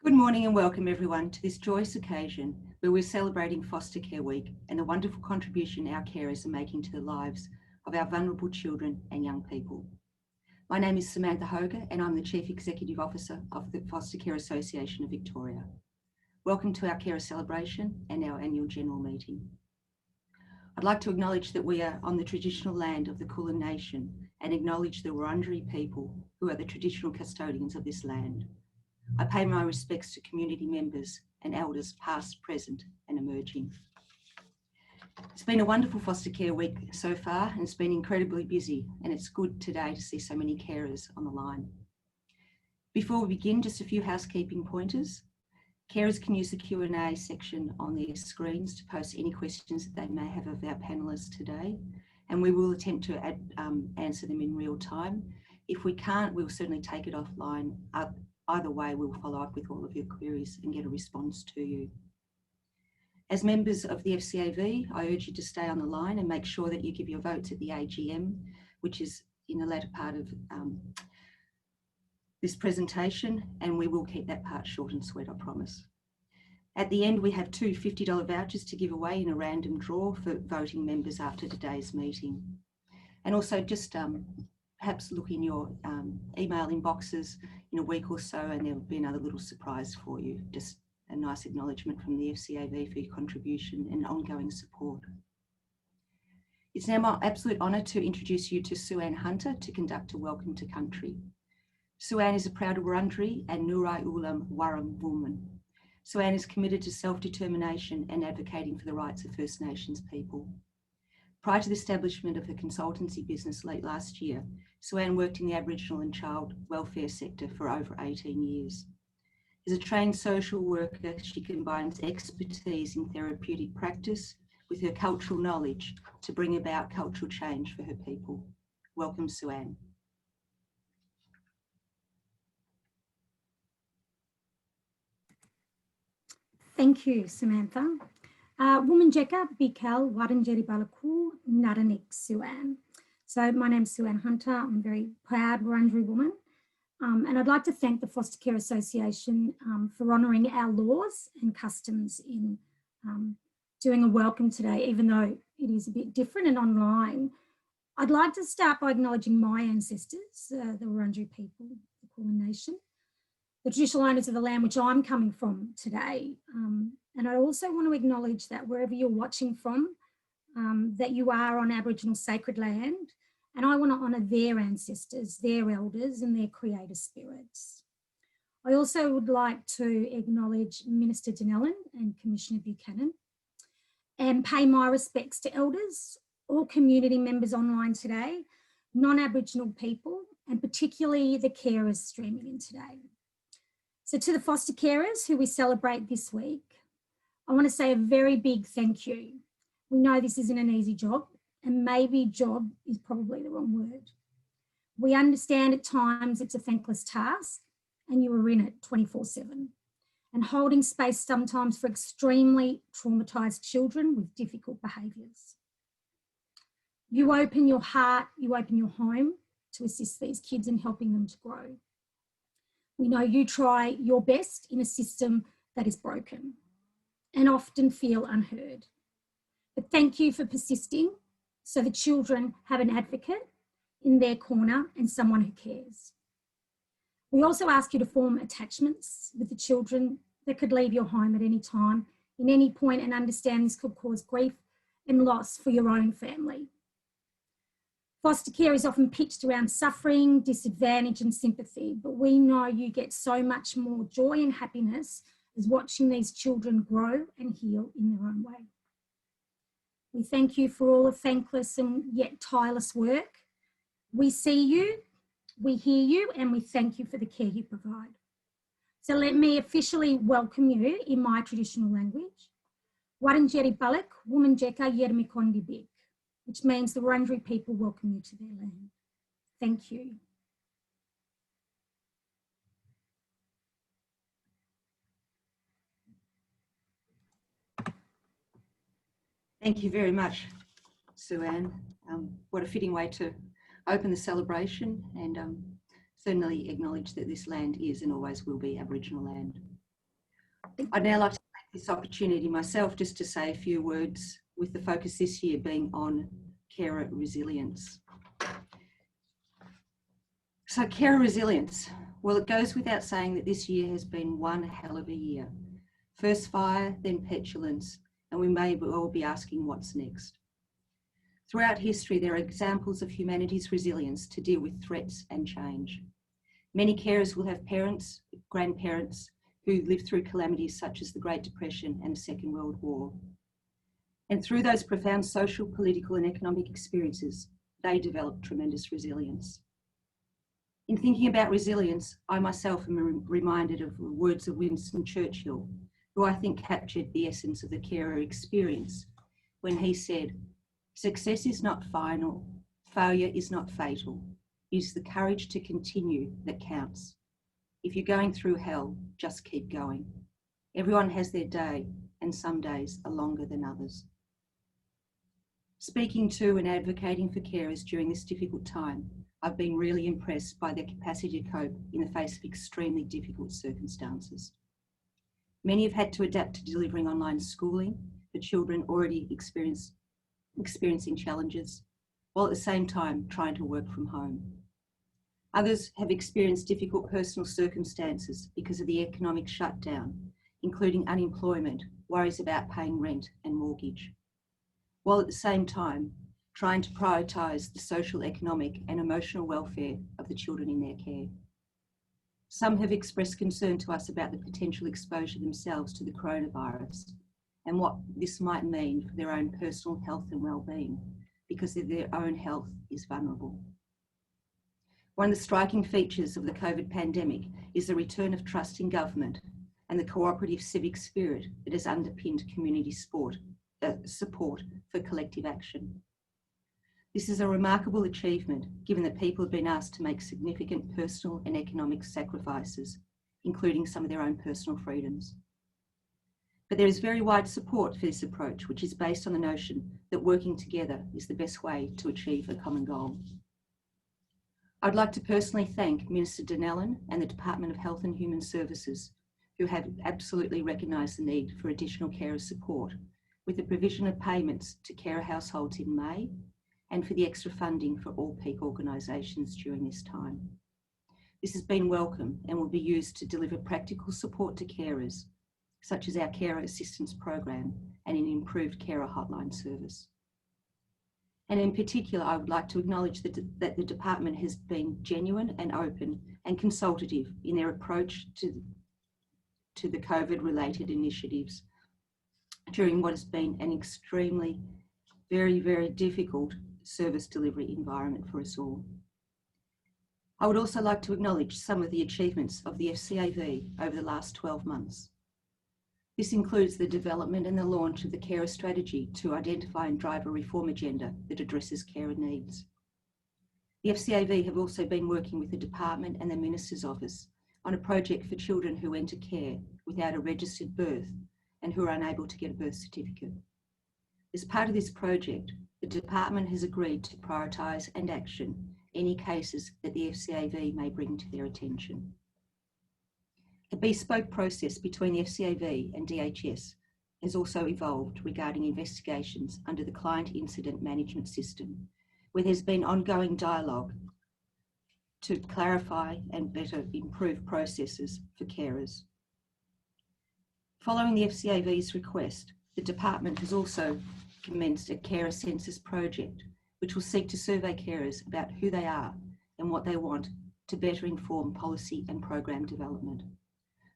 Good morning and welcome everyone to this joyous occasion where we're celebrating Foster Care Week and the wonderful contribution our carers are making to the lives of our vulnerable children and young people. My name is Samantha Hauge and I'm the Chief Executive Officer of the Foster Care Association of Victoria. Welcome to our carer celebration and our annual general meeting. I'd like to acknowledge that we are on the traditional land of the Kulin Nation and acknowledge the Wurundjeri people who are the traditional custodians of this land. I pay my respects to community members and elders past, present and emerging. It's been a wonderful foster care week so far and it's been incredibly busy, and it's good today to see so many carers on the line. Before we begin, just a few housekeeping pointers. Carers can use the Q&A section on their screens to post any questions that they may have of our panellists today, and we will attempt to answer them in real time. If we can't, we'll certainly take it offline. Either way, we'll follow up with all of your queries and get a response to you. As members of the FCAV, I urge you to stay on the line and make sure that you give your votes at the AGM, which is in the latter part of this presentation, and we will keep that part short and sweet, I promise. At the end, we have two $50 vouchers to give away in a random draw for voting members after today's meeting. And also just perhaps look in your email inboxes in a week or so and there will be another little surprise for you. Just a nice acknowledgement from the FCAV for your contribution and ongoing support. It's now my absolute honour to introduce you to Sue-Ann Hunter to conduct a welcome to country. Sue-Ann is a proud Wurundjeri and Nurai Ulam Warram woman. Sue-Ann is committed to self-determination and advocating for the rights of First Nations people. Prior to the establishment of her consultancy business late last year, Sue-Ann worked in the Aboriginal and child welfare sector for over 18 years. As a trained social worker, she combines expertise in therapeutic practice with her cultural knowledge to bring about cultural change for her people. Welcome, Sue-Ann. Thank you, Samantha. Womanjeka Bikal Waranjeri Balaku Naranik Sue-Ann. So my name's Sue-Ann Hunter. I'm a very proud Wurundjeri woman. And I'd like to thank the Foster Care Association for honouring our laws and customs in doing a welcome today, even though it is a bit different and online. I'd like to start by acknowledging my ancestors, the Wurundjeri people, the Kulin Nation, the traditional owners of the land which I'm coming from today. And I also want to acknowledge that wherever you're watching from, that you are on Aboriginal sacred land, and I want to honour their ancestors, their elders and their creator spirits. I also would like to acknowledge Minister Donnellan and Commissioner Buchanan and pay my respects to elders, all community members online today, non-Aboriginal people, and particularly the carers streaming in today. So to the foster carers who we celebrate this week, I want to say a very big thank you. We know this isn't an easy job, and maybe job is probably the wrong word. We understand at times it's a thankless task and you are in it 24/7 and holding space sometimes for extremely traumatised children with difficult behaviours. You open your heart, you open your home to assist these kids in helping them to grow. We know you try your best in a system that is broken and often feel unheard. But thank you for persisting so the children have an advocate in their corner and someone who cares. We also ask you to form attachments with the children that could leave your home at any time, in any point, and understand this could cause grief and loss for your own family. Foster care is often pitched around suffering, disadvantage and sympathy, but we know you get so much more joy and happiness as watching these children grow and heal in their own way. We thank you for all the thankless and yet tireless work. We see you, we hear you, and we thank you for the care you provide. So let me officially welcome you in my traditional language. Waranjeri Balak, Womanjeka Yermikondibik, which means the Wurundjeri people welcome you to their land. Thank you. Thank you very much, Sue-Ann. What a fitting way to open the celebration, and certainly acknowledge that this land is and always will be Aboriginal land. I'd now like to take this opportunity myself just to say a few words, with the focus this year being on carer resilience. So carer resilience, well, it goes without saying that this year has been one hell of a year. First fire, then petulance, and we may all be asking what's next. Throughout history, there are examples of humanity's resilience to deal with threats and change. Many carers will have parents, grandparents, who lived through calamities such as the Great Depression and the Second World War. And through those profound social, political and economic experiences, they developed tremendous resilience. In thinking about resilience, I myself am reminded of the words of Winston Churchill, who I think captured the essence of the carer experience when he said, "Success is not final, failure is not fatal. It is the courage to continue that counts. If you're going through hell, just keep going. Everyone has their day, and some days are longer than others." Speaking to and advocating for carers during this difficult time, I've been really impressed by their capacity to cope in the face of extremely difficult circumstances. Many have had to adapt to delivering online schooling for children already experiencing challenges, while at the same time trying to work from home. Others have experienced difficult personal circumstances because of the economic shutdown, including unemployment, worries about paying rent and mortgage, while at the same time trying to prioritise the social, economic and emotional welfare of the children in their care. Some have expressed concern to us about the potential exposure themselves to the coronavirus and what this might mean for their own personal health and well-being, because their own health is vulnerable. One of the striking features of the COVID pandemic is the return of trust in government and the cooperative civic spirit that has underpinned community support for collective action. This is a remarkable achievement, given that people have been asked to make significant personal and economic sacrifices, including some of their own personal freedoms. But there is very wide support for this approach, which is based on the notion that working together is the best way to achieve a common goal. I'd like to personally thank Minister Donnellan and the Department of Health and Human Services, who have absolutely recognised the need for additional carer support, with the provision of payments to carer households in May, and for the extra funding for all peak organisations during this time. This has been welcome and will be used to deliver practical support to carers, such as our Carer Assistance Program and an improved carer hotline service. And in particular, I would like to acknowledge that the department has been genuine and open and consultative in their approach to the COVID-related initiatives during what has been an extremely, very, very difficult service delivery environment for us all. I would also like to acknowledge some of the achievements of the FCAV over the last 12 months. This includes the development and the launch of the carer strategy to identify and drive a reform agenda that addresses carer needs. The FCAV have also been working with the department and the Minister's Office on a project for children who enter care without a registered birth and who are unable to get a birth certificate. As part of this project, the department has agreed to prioritise and action any cases that the FCAV may bring to their attention. A bespoke process between the FCAV and DHS has also evolved regarding investigations under the Client Incident Management System, where there's been ongoing dialogue to clarify and better improve processes for carers. Following the FCAV's request, the department has also commenced a carer census project, which will seek to survey carers about who they are and what they want to better inform policy and program development.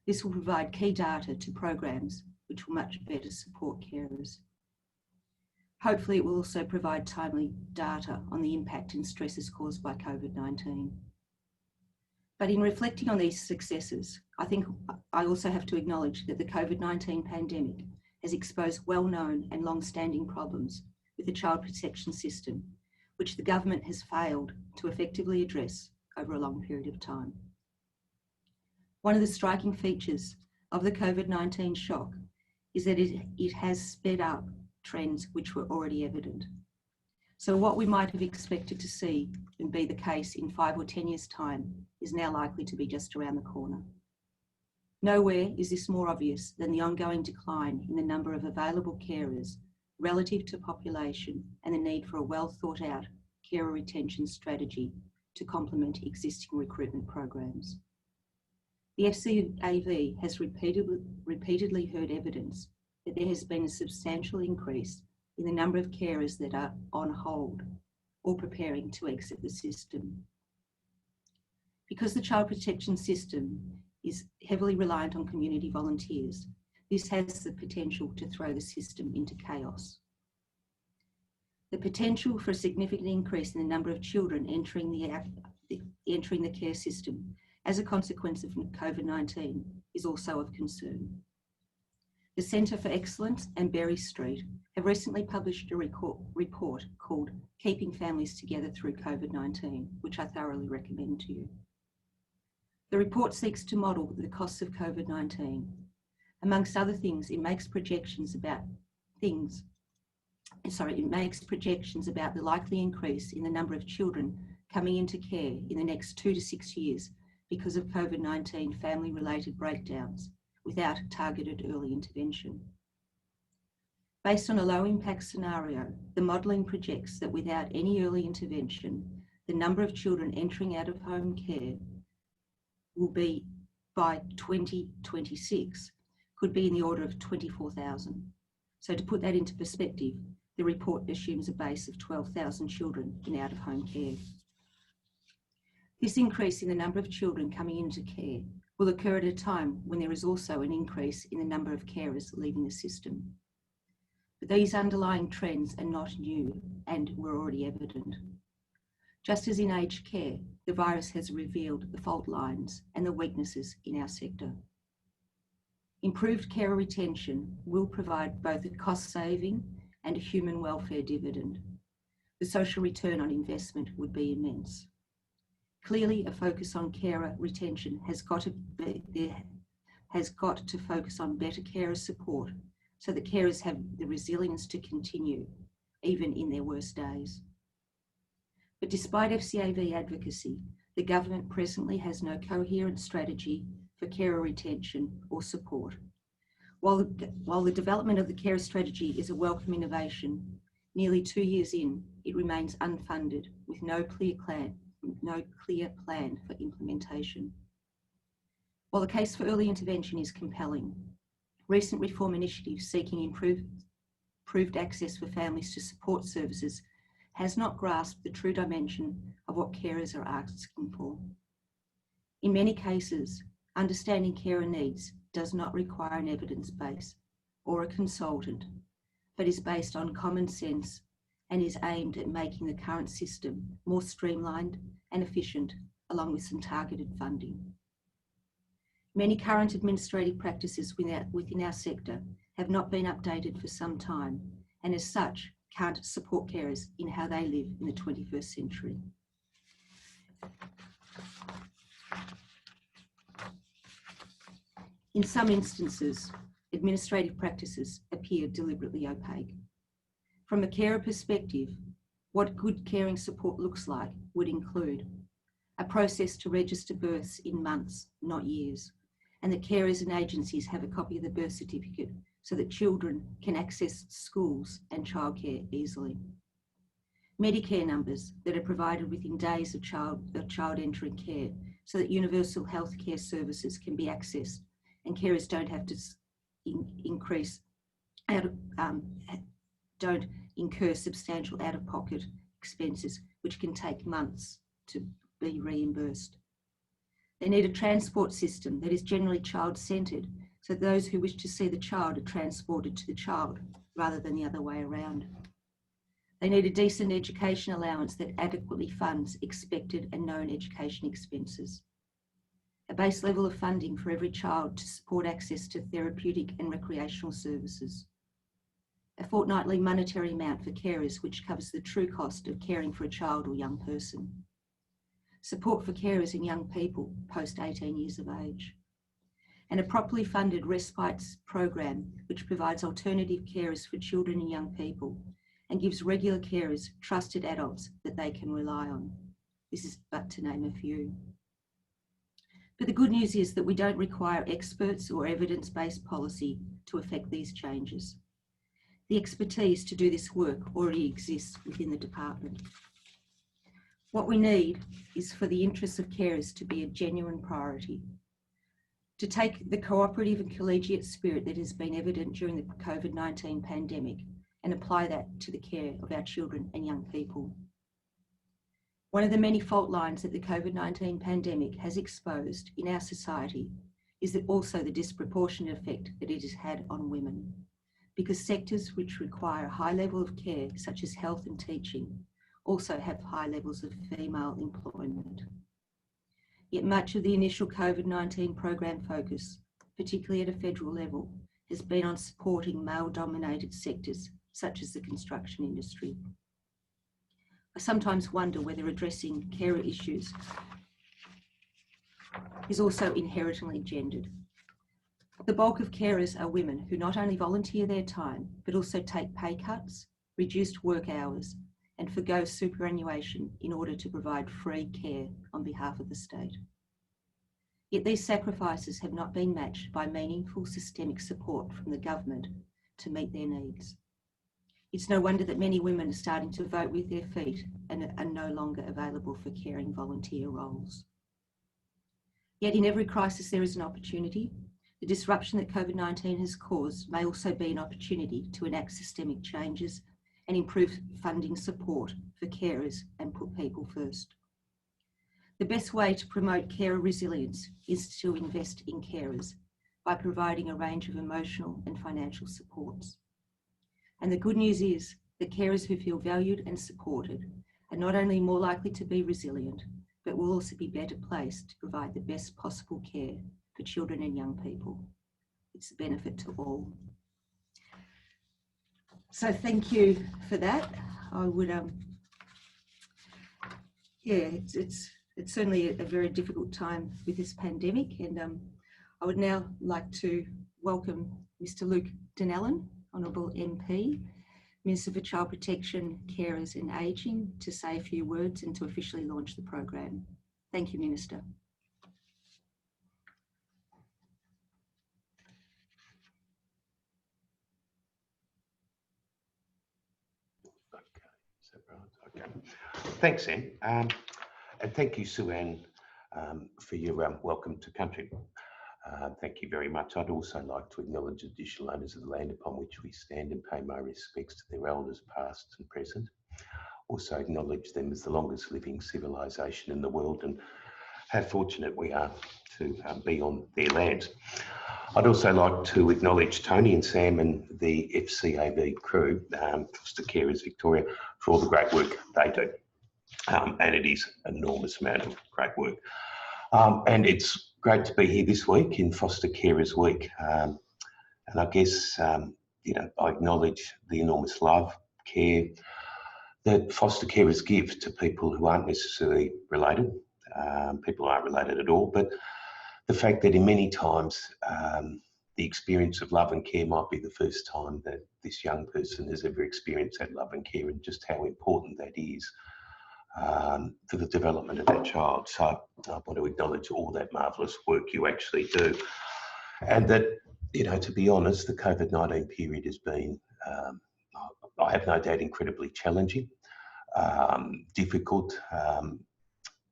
This will provide key data to programs which will much better support carers. Hopefully, it will also provide timely data on the impact and stresses caused by COVID-19. But in reflecting on these successes, I think I also have to acknowledge that the COVID-19 pandemic has exposed well-known and long-standing problems with the child protection system, which the government has failed to effectively address over a long period of time. One of the striking features of the COVID-19 shock is that it has sped up trends which were already evident. So what we might have expected to see and be the case in 5 or 10 years' time is now likely to be just around the corner. Nowhere is this more obvious than the ongoing decline in the number of available carers relative to population and the need for a well thought out carer retention strategy to complement existing recruitment programs. The FCAV has repeatedly heard evidence that there has been a substantial increase in the number of carers that are on hold or preparing to exit the system. Because the child protection system is heavily reliant on community volunteers, this has the potential to throw the system into chaos. The potential for a significant increase in the number of children entering the care system as a consequence of COVID-19 is also of concern. The Centre for Excellence and Berry Street have recently published a report called Keeping Families Together Through COVID-19, which I thoroughly recommend to you. The report seeks to model the costs of COVID-19. Amongst other things, it makes projections about the likely increase in the number of children coming into care in the next 2 to 6 years because of COVID-19 family-related breakdowns without targeted early intervention. Based on a low-impact scenario, the modelling projects that without any early intervention, the number of children entering out-of-home care will be, by 2026, could be in the order of 24,000. So to put that into perspective, the report assumes a base of 12,000 children in out-of-home care. This increase in the number of children coming into care will occur at a time when there is also an increase in the number of carers leaving the system. But these underlying trends are not new and were already evident. Just as in aged care, the virus has revealed the fault lines and the weaknesses in our sector. Improved carer retention will provide both a cost saving and a human welfare dividend. The social return on investment would be immense. Clearly, a focus on carer retention has got to focus on better carer support so that carers have the resilience to continue, even in their worst days. But despite FCAV advocacy, the government presently has no coherent strategy for carer retention or support. While the development of the carer strategy is a welcome innovation, nearly 2 years in, it remains unfunded with no clear plan for implementation. While the case for early intervention is compelling, recent reform initiatives seeking improved access for families to support services has not grasped the true dimension of what carers are asking for. In many cases, understanding carer needs does not require an evidence base or a consultant, but is based on common sense and is aimed at making the current system more streamlined and efficient, along with some targeted funding. Many current administrative practices within our sector have not been updated for some time, and as such, can't support carers in how they live in the 21st century. In some instances, administrative practices appear deliberately opaque. From a carer perspective, what good caring support looks like would include a process to register births in months, not years, and that carers and agencies have a copy of the birth certificate so that children can access schools and childcare easily. Medicare numbers that are provided within days of child entering care so that universal health care services can be accessed and carers don't have to don't incur substantial out-of-pocket expenses, which can take months to be reimbursed. They need a transport system that is generally child-centred, so that those who wish to see the child are transported to the child rather than the other way around. They need a decent education allowance that adequately funds expected and known education expenses. A base level of funding for every child to support access to therapeutic and recreational services. A fortnightly monetary amount for carers which covers the true cost of caring for a child or young person. Support for carers and young people post 18 years of age. And a properly funded respite program which provides alternative carers for children and young people and gives regular carers trusted adults that they can rely on. This is but to name a few. But the good news is that we don't require experts or evidence-based policy to effect these changes. The expertise to do this work already exists within the department. What we need is for the interests of carers to be a genuine priority, to take the cooperative and collegiate spirit that has been evident during the COVID-19 pandemic and apply that to the care of our children and young people. One of the many fault lines that the COVID-19 pandemic has exposed in our society is that also the disproportionate effect that it has had on women, because sectors which require a high level of care, such as health and teaching, also have high levels of female employment. Yet much of the initial COVID-19 program focus, particularly at a federal level, has been on supporting male-dominated sectors, such as the construction industry. I sometimes wonder whether addressing carer issues is also inherently gendered. The bulk of carers are women who not only volunteer their time, but also take pay cuts, reduced work hours, and forgo superannuation in order to provide free care on behalf of the state. Yet these sacrifices have not been matched by meaningful systemic support from the government to meet their needs. It's no wonder that many women are starting to vote with their feet and are no longer available for caring volunteer roles. Yet in every crisis there is an opportunity. The disruption that COVID-19 has caused may also be an opportunity to enact systemic changes and improve funding support for carers and put people first. The best way to promote carer resilience is to invest in carers by providing a range of emotional and financial supports. And the good news is that carers who feel valued and supported are not only more likely to be resilient, but will also be better placed to provide the best possible care for children and young people. It's a benefit to all. So thank you for that. I would, it's certainly a very difficult time with this pandemic, and I would now like to welcome Mr. Luke Donnellan, Honourable MP, Minister for Child Protection, Carers and Ageing, to say a few words and to officially launch the program. Thank you, Minister. Okay. Thanks, Anne. And thank you, Sue-Ann, for your welcome to country. Thank you very much. I'd also like to acknowledge additional owners of the land upon which we stand and pay my respects to their elders past and present. Also acknowledge them as the longest living civilization in the world and how fortunate we are to be on their lands. I'd also like to acknowledge Tony and Sam and the FCAV crew, Foster Carers Victoria, for all the great work they do. And it is an enormous amount of great work. And it's great to be here this week in Foster Carers Week. And I guess, I acknowledge the enormous love, care that foster carers give to people who aren't necessarily related, people who aren't related at all, but the fact that in many times the experience of love and care might be the first time that this young person has ever experienced that love and care, and just how important that is for the development of that child. So I want to acknowledge all that marvellous work you actually do. And that, to be honest, the COVID-19 period has been, I have no doubt, incredibly challenging, difficult,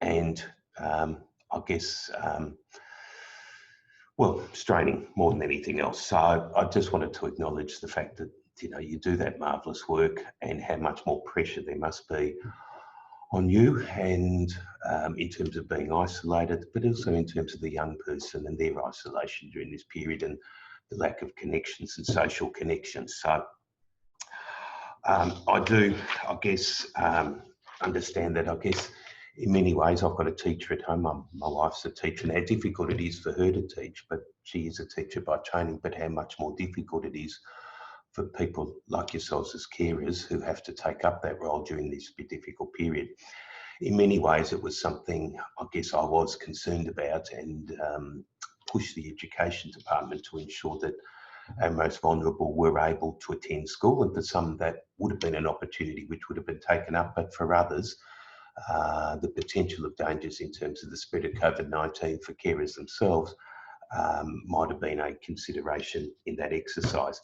and I guess, straining more than anything else. So I just wanted to acknowledge the fact that, you do that marvellous work and how much more pressure there must be on you, and in terms of being isolated, but also in terms of the young person and their isolation during this period and the lack of connections and social connections. So I do, understand that. I guess in many ways I've got a teacher at home. My wife's a teacher, and how difficult it is for her to teach, but she is a teacher by training, but how much more difficult it is for people like yourselves as carers who have to take up that role during this difficult period. In many ways, it was something I guess I was concerned about, and pushed the education department to ensure that our most vulnerable were able to attend school, and for some that would have been an opportunity which would have been taken up, but for others, the potential of dangers in terms of the spread of COVID-19 for carers themselves might have been a consideration in that exercise.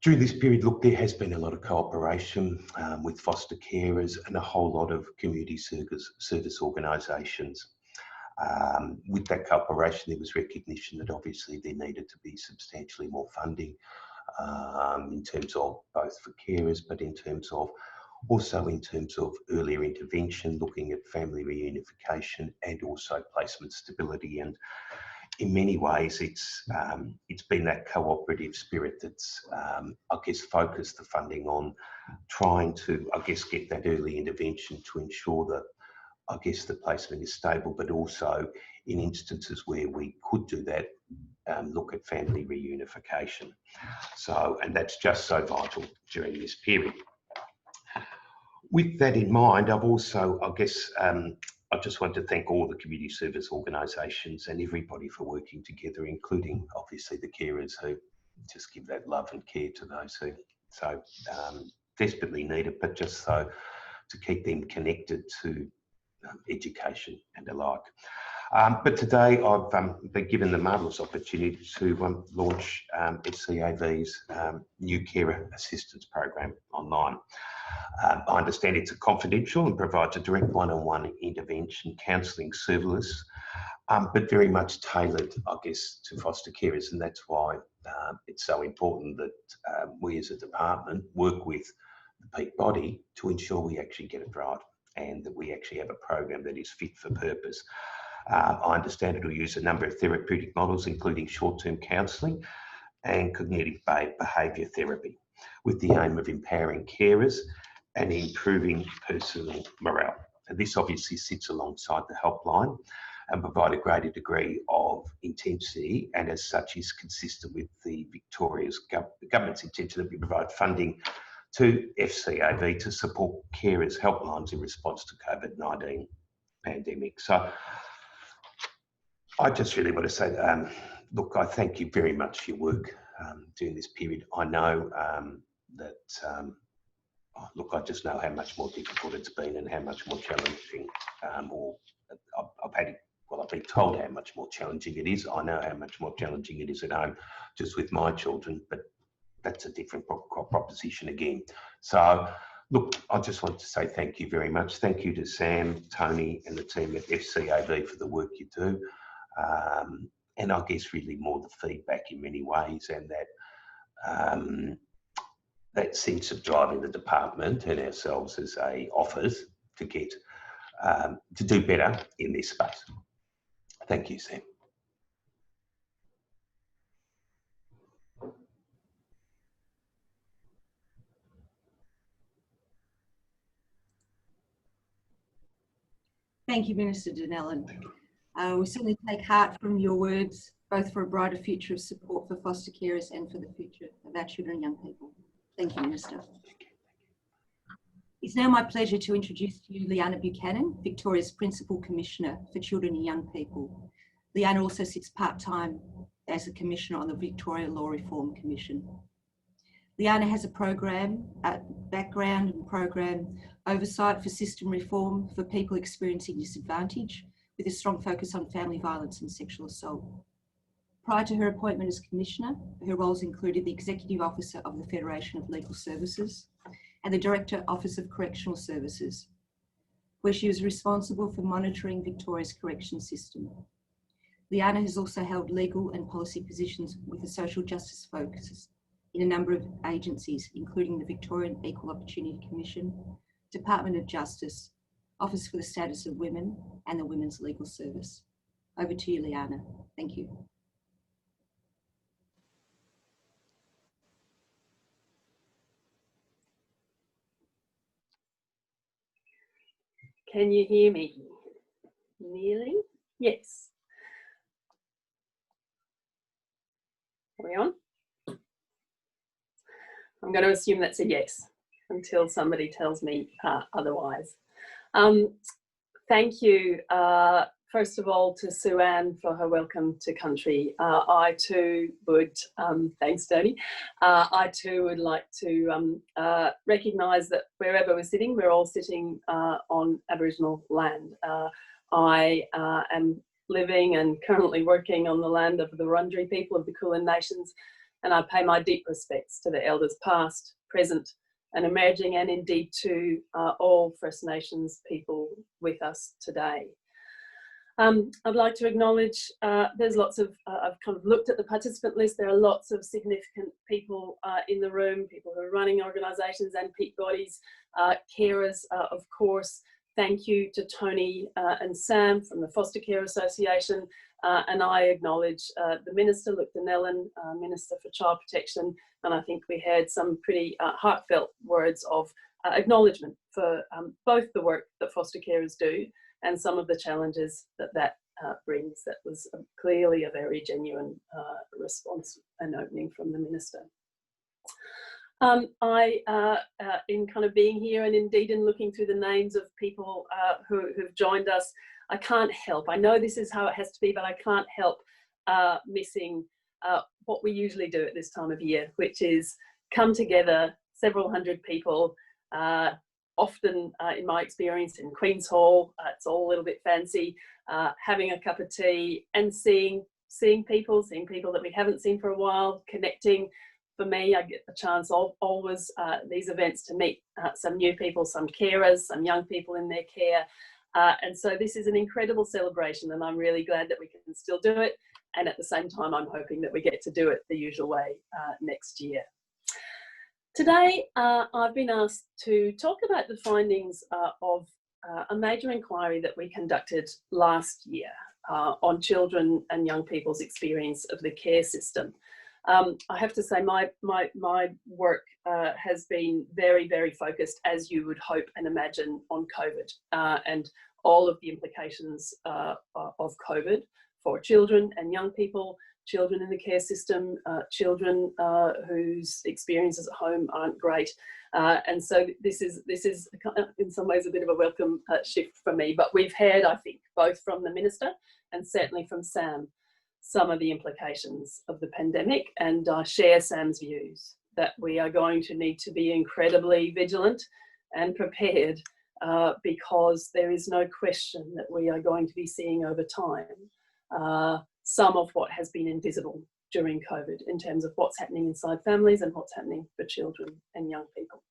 During this period, look, there has been a lot of cooperation with foster carers and a whole lot of community service organisations. With that cooperation, there was recognition that obviously there needed to be substantially more funding in terms of both for carers, but in terms of earlier intervention, looking at family reunification and also placement stability. And in many ways, it's been that cooperative spirit that's, I guess, focused the funding on trying to, I guess, get that early intervention to ensure that, I guess, the placement is stable, but also in instances where we could do that, look at family reunification. So, and that's just so vital during this period. With that in mind, I've also, I guess, I just want to thank all the community service organisations and everybody for working together, including obviously the carers who just give that love and care to those who so desperately need it, but just so to keep them connected to education and the like. But today I've been given the marvellous opportunity to launch FCAV's new carer assistance program online. I understand it's confidential and provides a direct one-on-one intervention counselling service, but very much tailored, I guess, to foster carers, and that's why it's so important that we as a department work with the peak body to ensure we actually get it right and that we actually have a program that is fit for purpose. I understand it will use a number of therapeutic models, including short-term counselling and cognitive behaviour therapy, with the aim of empowering carers and improving personal morale. And this obviously sits alongside the helpline and provide a greater degree of intensity, and as such is consistent with the government's intention that we provide funding to FCAV to support carers' helplines in response to COVID-19 pandemic. So I just really want to say, look, I thank you very much for your work during this period. I know that, look, I just know how much more difficult it's been and how much more challenging, I've been told how much more challenging it is. I know how much more challenging it is at home just with my children, but that's a different proposition again. So, look, I just want to say thank you very much. Thank you to Sam, Tony and the team at FCAV for the work you do. And I guess really more the feedback in many ways, and that sense of driving the department and ourselves as a office to get to do better in this space. Thank you, Sam. Thank you, Minister Donnellan. We certainly take heart from your words, both for a brighter future of support for foster carers and for the future of our children and young people. Thank you, Minister. It's now my pleasure to introduce to you Liana Buchanan, Victoria's Principal Commissioner for Children and Young People. Liana also sits part-time as a Commissioner on the Victoria Law Reform Commission. Liana has a background and program oversight for system reform for people experiencing disadvantage, with a strong focus on family violence and sexual assault. Prior to her appointment as Commissioner, her roles included the Executive Officer of the Federation of Legal Services and the Director, Office of Correctional Services, where she was responsible for monitoring Victoria's correction system. Liana has also held legal and policy positions with a social justice focus in a number of agencies, including the Victorian Equal Opportunity Commission, Department of Justice, Office for the Status of Women, and the Women's Legal Service. Over to you, Liana. Thank you. Can you hear me? Nearly? Yes. Are we on? I'm going to assume that's a yes until somebody tells me otherwise. Thank you, first of all, to Sue-Ann for her welcome to country. I too would, thanks Tony, I too would like to recognise that wherever we're sitting, we're all sitting on Aboriginal land. I am living and currently working on the land of the Wurundjeri people of the Kulin Nations, and I pay my deep respects to the elders past, present and emerging, and indeed to all First Nations people with us today. I'd like to acknowledge there's lots of, I've kind of looked at the participant list, there are lots of significant people in the room, people who are running organisations and peak bodies, carers of course. Thank you to Tony and Sam from the Foster Care Association, and I acknowledge the Minister, Luke Donnellan, Minister for Child Protection, and I think we had some pretty heartfelt words of acknowledgement for both the work that foster carers do and some of the challenges that brings. That was clearly a very genuine response and opening from the Minister. In kind of being here and indeed in looking through the names of people who've joined us, I can't help, I know this is how it has to be, but I can't help missing what we usually do at this time of year, which is come together, several hundred people, often in my experience in Queen's Hall, it's all a little bit fancy, having a cup of tea and seeing people that we haven't seen for a while, connecting. For me, I get the chance always these events to meet some new people, some carers, some young people in their care. And so this is an incredible celebration, and I'm really glad that we can still do it. And at the same time, I'm hoping that we get to do it the usual way next year. Today, I've been asked to talk about the findings of a major inquiry that we conducted last year on children and young people's experience of the care system. I have to say my work has been very, very focused, as you would hope and imagine, on COVID and all of the implications of COVID for children and young people, children in the care system, children whose experiences at home aren't great. And so this is in some ways a bit of a welcome shift for me, but we've heard, I think, both from the Minister and certainly from Sam, some of the implications of the pandemic, and I share Sam's views that we are going to need to be incredibly vigilant and prepared because there is no question that we are going to be seeing over time some of what has been invisible during COVID in terms of what's happening inside families and what's happening for children and young people.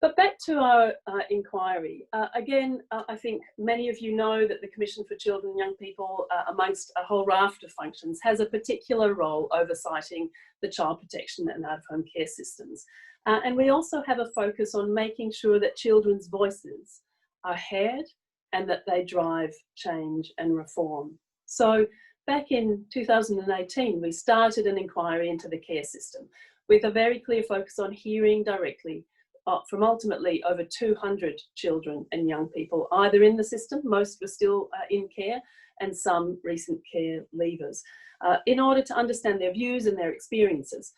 But back to our inquiry. Again, I think many of you know that the Commission for Children and Young People, amongst a whole raft of functions, has a particular role oversighting the child protection and out-of-home care systems. And we also have a focus on making sure that children's voices are heard and that they drive change and reform. So back in 2018, we started an inquiry into the care system with a very clear focus on hearing directly from ultimately over 200 children and young people, either in the system, most were still in care, and some recent care leavers, in order to understand their views and their experiences.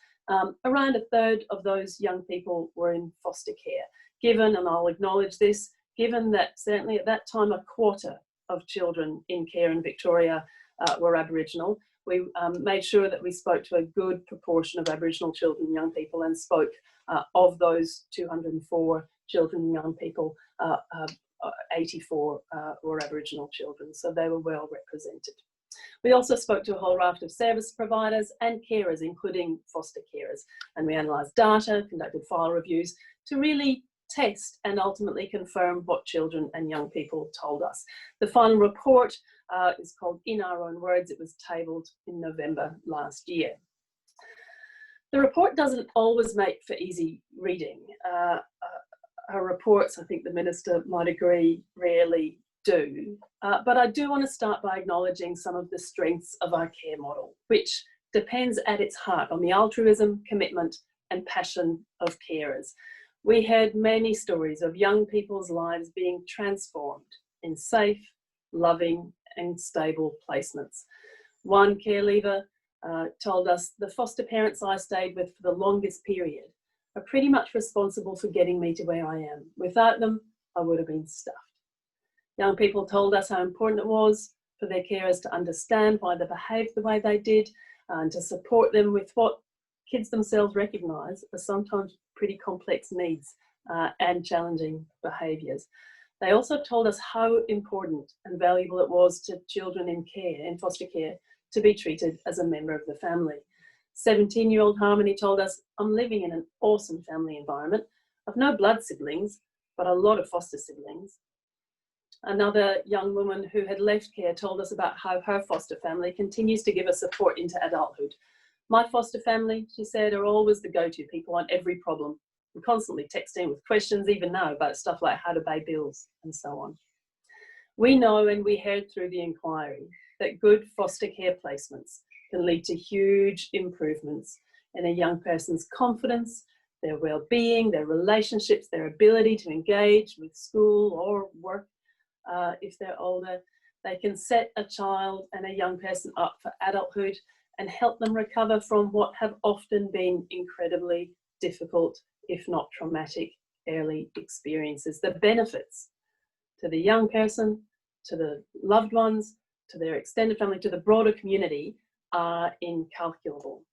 Around a third of those young people were in foster care. Given, and I'll acknowledge this, given that certainly at that time a quarter of children in care in Victoria were Aboriginal, we made sure that we spoke to a good proportion of Aboriginal children and young people, and spoke of those 204 children and young people, 84 were Aboriginal children, so they were well represented. We also spoke to a whole raft of service providers and carers, including foster carers, and we analysed data, conducted file reviews to really test and ultimately confirm what children and young people told us. The final report is called In Our Own Words. It was tabled in November last year. The report doesn't always make for easy reading. Our reports, I think the Minister might agree, rarely do. But I do want to start by acknowledging some of the strengths of our care model, which depends at its heart on the altruism, commitment and passion of carers. We heard many stories of young people's lives being transformed in safe, loving and stable placements. One care leaver told us, the foster parents I stayed with for the longest period are pretty much responsible for getting me to where I am. Without them, I would have been stuffed. Young people told us how important it was for their carers to understand why they behaved the way they did, and to support them with what kids themselves recognise as sometimes pretty complex needs and challenging behaviours. They also told us how important and valuable it was to children in care, in foster care, to be treated as a member of the family. 17-year-old Harmony told us, "I'm living in an awesome family environment. I've no blood siblings, but a lot of foster siblings." Another young woman who had left care told us about how her foster family continues to give her support into adulthood. "My foster family," she said, "are always the go-to people on every problem. I'm constantly texting with questions, even now, about stuff like how to pay bills and so on." We know, and we heard through the inquiry, that good foster care placements can lead to huge improvements in a young person's confidence, their well-being, their relationships, their ability to engage with school or work if they're older. They can set a child and a young person up for adulthood and help them recover from what have often been incredibly difficult, if not traumatic, early experiences. The benefits to the young person, to the loved ones, to their extended family, to the broader community are incalculable.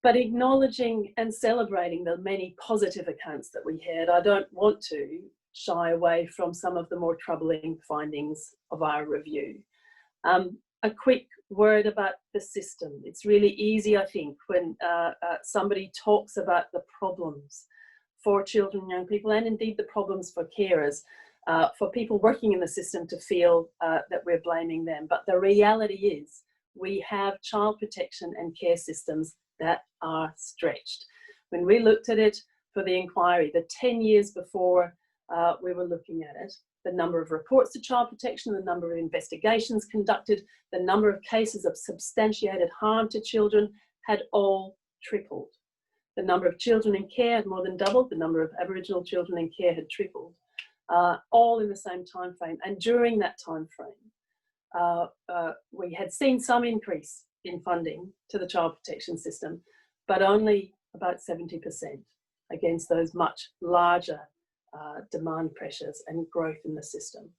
But acknowledging and celebrating the many positive accounts that we had, I don't want to shy away from some of the more troubling findings of our review. A quick word about the system. It's really easy, I think, when somebody talks about the problems for children and young people, and indeed the problems for carers, for people working in the system to feel that we're blaming them. But the reality is we have child protection and care systems that are stretched. When we looked at it for the inquiry, the 10 years before we were looking at it, the number of reports to child protection, the number of investigations conducted, the number of cases of substantiated harm to children had all tripled. The number of children in care had more than doubled, the number of Aboriginal children in care had tripled, all in the same time frame. And during that time frame, we had seen some increase in funding to the child protection system, but only about 70% against those much larger demand pressures and growth in the system,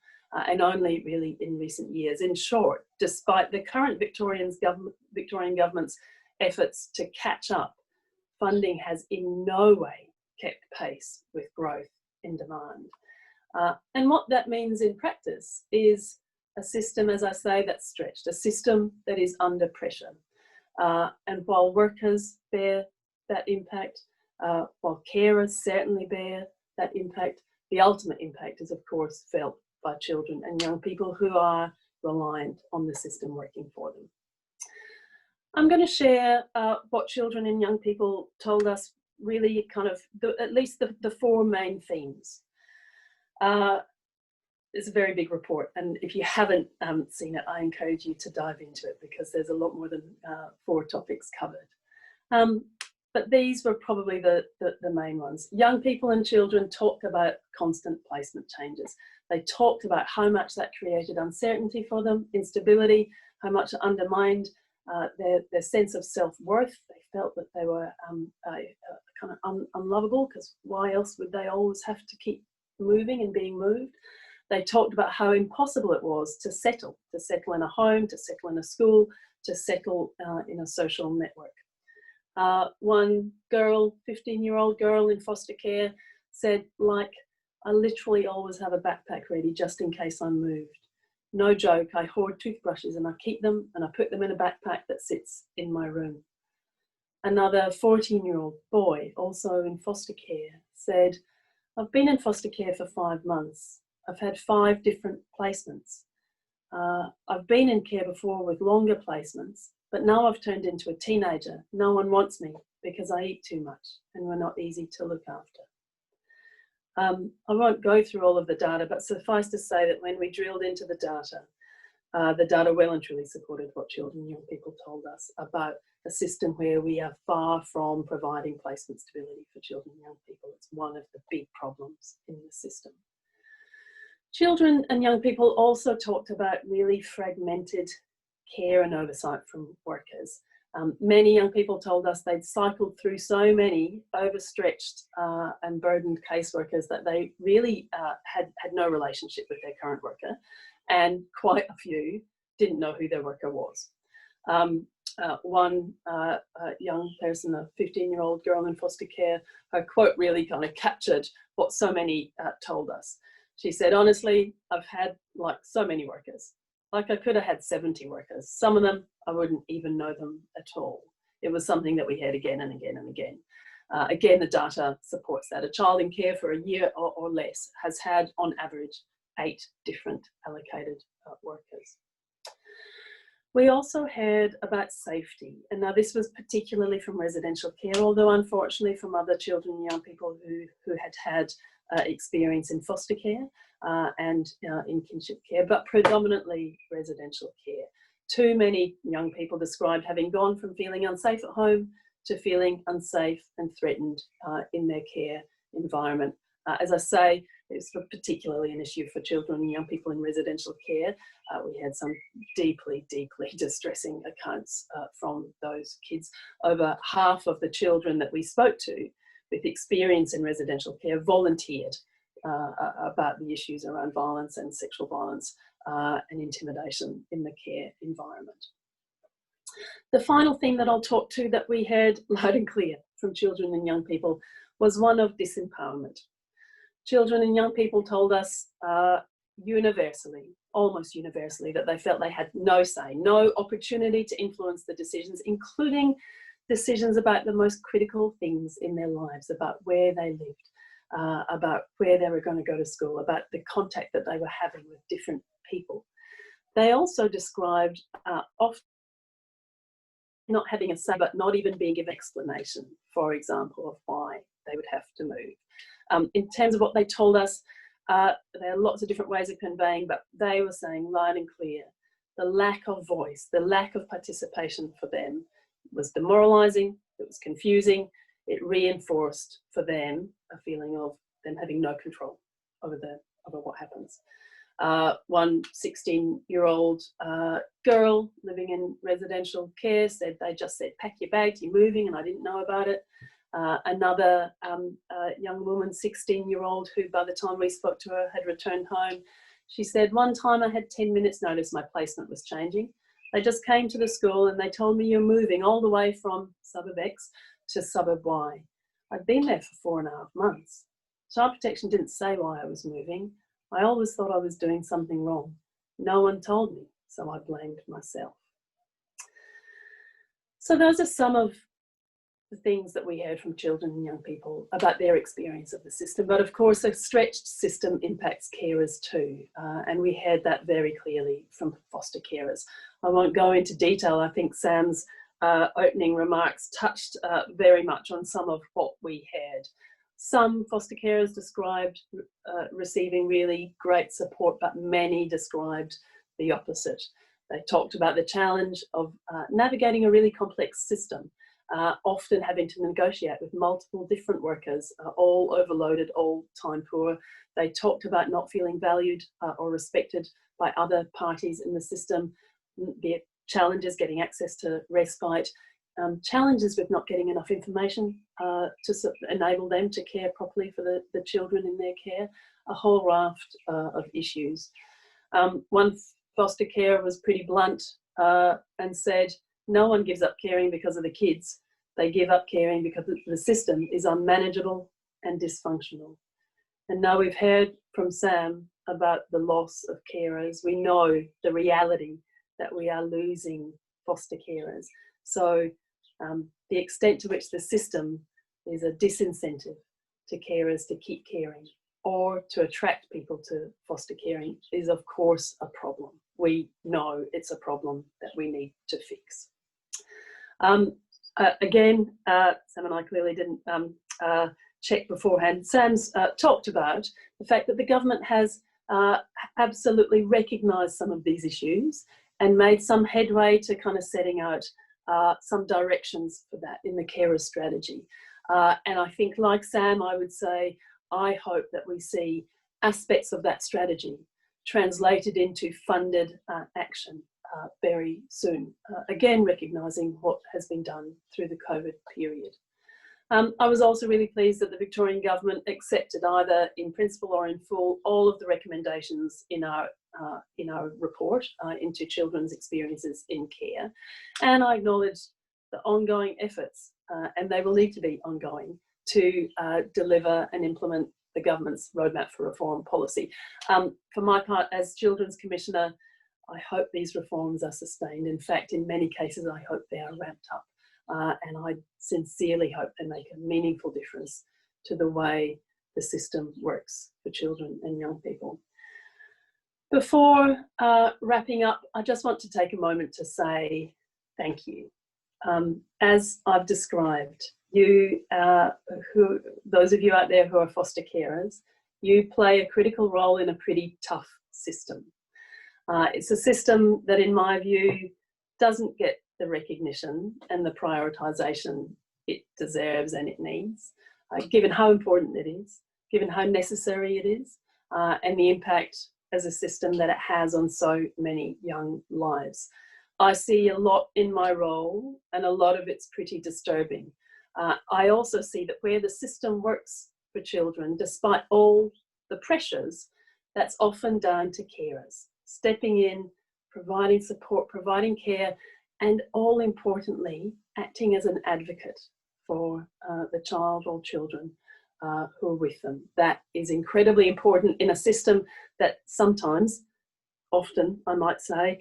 and only really in recent years. In short, despite the current Victorian government's efforts to catch up, funding has in no way kept pace with growth in demand. And what that means in practice is a system, as I say, that's stretched, a system that is under pressure. And while workers bear that impact, while carers certainly bear that impact, the ultimate impact is, of course, felt by children and young people who are reliant on the system working for them. I'm going to share what children and young people told us, really kind of at least the four main themes. It's a very big report, and if you haven't seen it, I encourage you to dive into it because there's a lot more than 4 topics covered. But these were probably the main ones. Young people and children talked about constant placement changes. They talked about how much that created uncertainty for them, instability, how much it undermined their sense of self-worth. They felt that they were kind of unlovable, because why else would they always have to keep moving and being moved? They talked about how impossible it was to settle in a home, to settle in a school, to settle in a social network. One girl, 15-year-old girl in foster care, said, like, "I literally always have a backpack ready just in case I'm moved. No joke, I hoard toothbrushes and I keep them and I put them in a backpack that sits in my room." Another 14-year-old boy, also in foster care, said, "I've been in foster care for 5 months. I've had 5 different placements. I've been in care before with longer placements, but now I've turned into a teenager. No one wants me because I eat too much and we're not easy to look after." I won't go through all of the data, but suffice to say that when we drilled into the data well and truly supported what children and young people told us about a system where we are far from providing placement stability for children and young people. It's one of the big problems in the system. Children and young people also talked about really fragmented care and oversight from workers. Many young people told us they'd cycled through so many overstretched and burdened caseworkers that they really had no relationship with their current worker, and quite a few didn't know who their worker was. One young person, a 15-year-old girl in foster care, her quote really kind of captured what so many told us. She said, honestly, I've had like so many workers. Like I could have had 70 workers. Some of them, I wouldn't even know them at all. It was something that we had again and again and again. Again, the data supports that. A child in care for a year or less has had, on average, 8 different allocated workers. We also heard about safety, and now this was particularly from residential care, although unfortunately from other children and young people who had experience in foster care and in kinship care, but predominantly residential care. Too many young people described having gone from feeling unsafe at home to feeling unsafe and threatened in their care environment. As I say, it's particularly an issue for children and young people in residential care. We had some deeply, deeply distressing accounts from those kids. Over half of the children that we spoke to with experience in residential care volunteered about the issues around violence and sexual violence and intimidation in the care environment. The final thing that I'll talk to that we heard loud and clear from children and young people was one of disempowerment. Children and young people told us universally, almost universally, that they felt they had no say, no opportunity to influence the decisions, including decisions about the most critical things in their lives, about where they lived, about where they were going to go to school, about the contact that they were having with different people. They also described often not having a say, but not even being given explanation, for example, of why they would have to move. In terms of what they told us, there are lots of different ways of conveying, but they were saying loud and clear, the lack of voice, the lack of participation for them was demoralising, it was confusing, it reinforced for them a feeling of them having no control over what happens. One 16-year-old girl living in residential care said, they just said, pack your bags, you're moving, and I didn't know about it. Another young woman, 16-year-old, who by the time we spoke to her had returned home, she said, one time I had 10 minutes notice my placement was changing. They just came to the school and they told me you're moving all the way from suburb X to suburb Y. I'd been there for 4.5 months. Child protection didn't say why I was moving. I always thought I was doing something wrong. No one told me, so I blamed myself. So those are some of the things that we heard from children and young people about their experience of the system. But of course, a stretched system impacts carers too. And we heard that very clearly from foster carers. I won't go into detail. I think Sam's opening remarks touched very much on some of what we heard. Some foster carers described receiving really great support, but many described the opposite. They talked about the challenge of navigating a really complex system, often having to negotiate with multiple different workers, all overloaded, all time poor. They talked about not feeling valued or respected by other parties in the system, the challenges getting access to respite, challenges with not getting enough information to enable them to care properly for the children in their care, a whole raft of issues. One foster carer was pretty blunt and said, no one gives up caring because of the kids. They give up caring because the system is unmanageable and dysfunctional. And now we've heard from Sam about the loss of carers. We know the reality that we are losing foster carers. So the extent to which the system is a disincentive to carers to keep caring or to attract people to foster caring is of course a problem. We know it's a problem that we need to fix. Again, Sam and I clearly didn't check beforehand. Sam's talked about the fact that the government has absolutely recognised some of these issues and made some headway to kind of setting out some directions for that in the carer strategy. And I think, like Sam, I would say, I hope that we see aspects of that strategy translated into funded action very soon, again recognising what has been done through the COVID period. I was also really pleased that the Victorian Government accepted, either in principle or in full, all of the recommendations in our report into children's experiences in care. And I acknowledge the ongoing efforts, and they will need to be ongoing, to deliver and implement the government's roadmap for reform policy. For my part, as Children's Commissioner, I hope these reforms are sustained. In fact, in many cases, I hope they are ramped up. And I sincerely hope they make a meaningful difference to the way the system works for children and young people. Before wrapping up, I just want to take a moment to say thank you. As I've described, you, those of you out there who are foster carers, you play a critical role in a pretty tough system. It's a system that, in my view, doesn't get the recognition and the prioritisation it deserves and it needs, given how important it is, given how necessary it is, and the impact as a system that it has on so many young lives. I see a lot in my role, and a lot of it's pretty disturbing. I also see that where the system works for children, despite all the pressures, that's often down to carers, stepping in, providing support, providing care, and all importantly, acting as an advocate for the child or children who are with them. That is incredibly important in a system that sometimes, often I might say,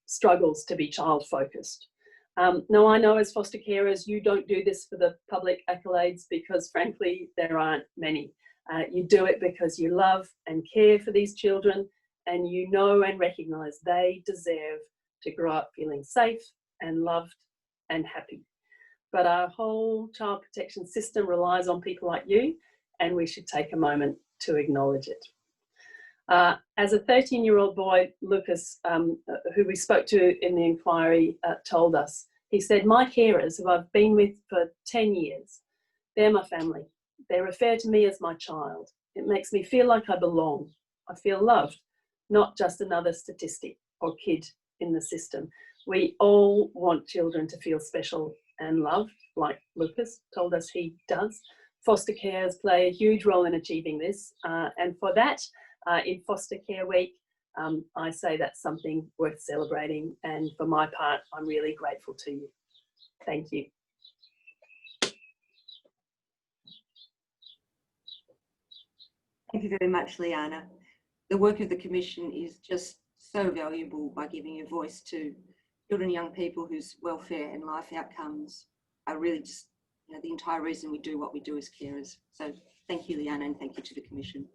struggles to be child-focused. Now, I know as foster carers, you don't do this for the public accolades, because frankly, there aren't many. You do it because you love and care for these children, and you know and recognise they deserve to grow up feeling safe and loved and happy. But our whole child protection system relies on people like you, and we should take a moment to acknowledge it. As a 13-year-old boy, Lucas, who we spoke to in the inquiry, told us, he said, "My carers, who I've been with for 10 years, they're my family. They refer to me as my child. It makes me feel like I belong. I feel loved, not just another statistic or kid in the system." We all want children to feel special and loved, like Lucas told us he does. Foster carers play a huge role in achieving this, and for that, in Foster Care Week, I say that's something worth celebrating, and for my part, I'm really grateful to you. Thank you. Thank you very much, Liana. The work of the Commission is just so valuable by giving a voice to children and young people whose welfare and life outcomes are really just, the entire reason we do what we do as carers. So thank you, Liana, and thank you to the Commission.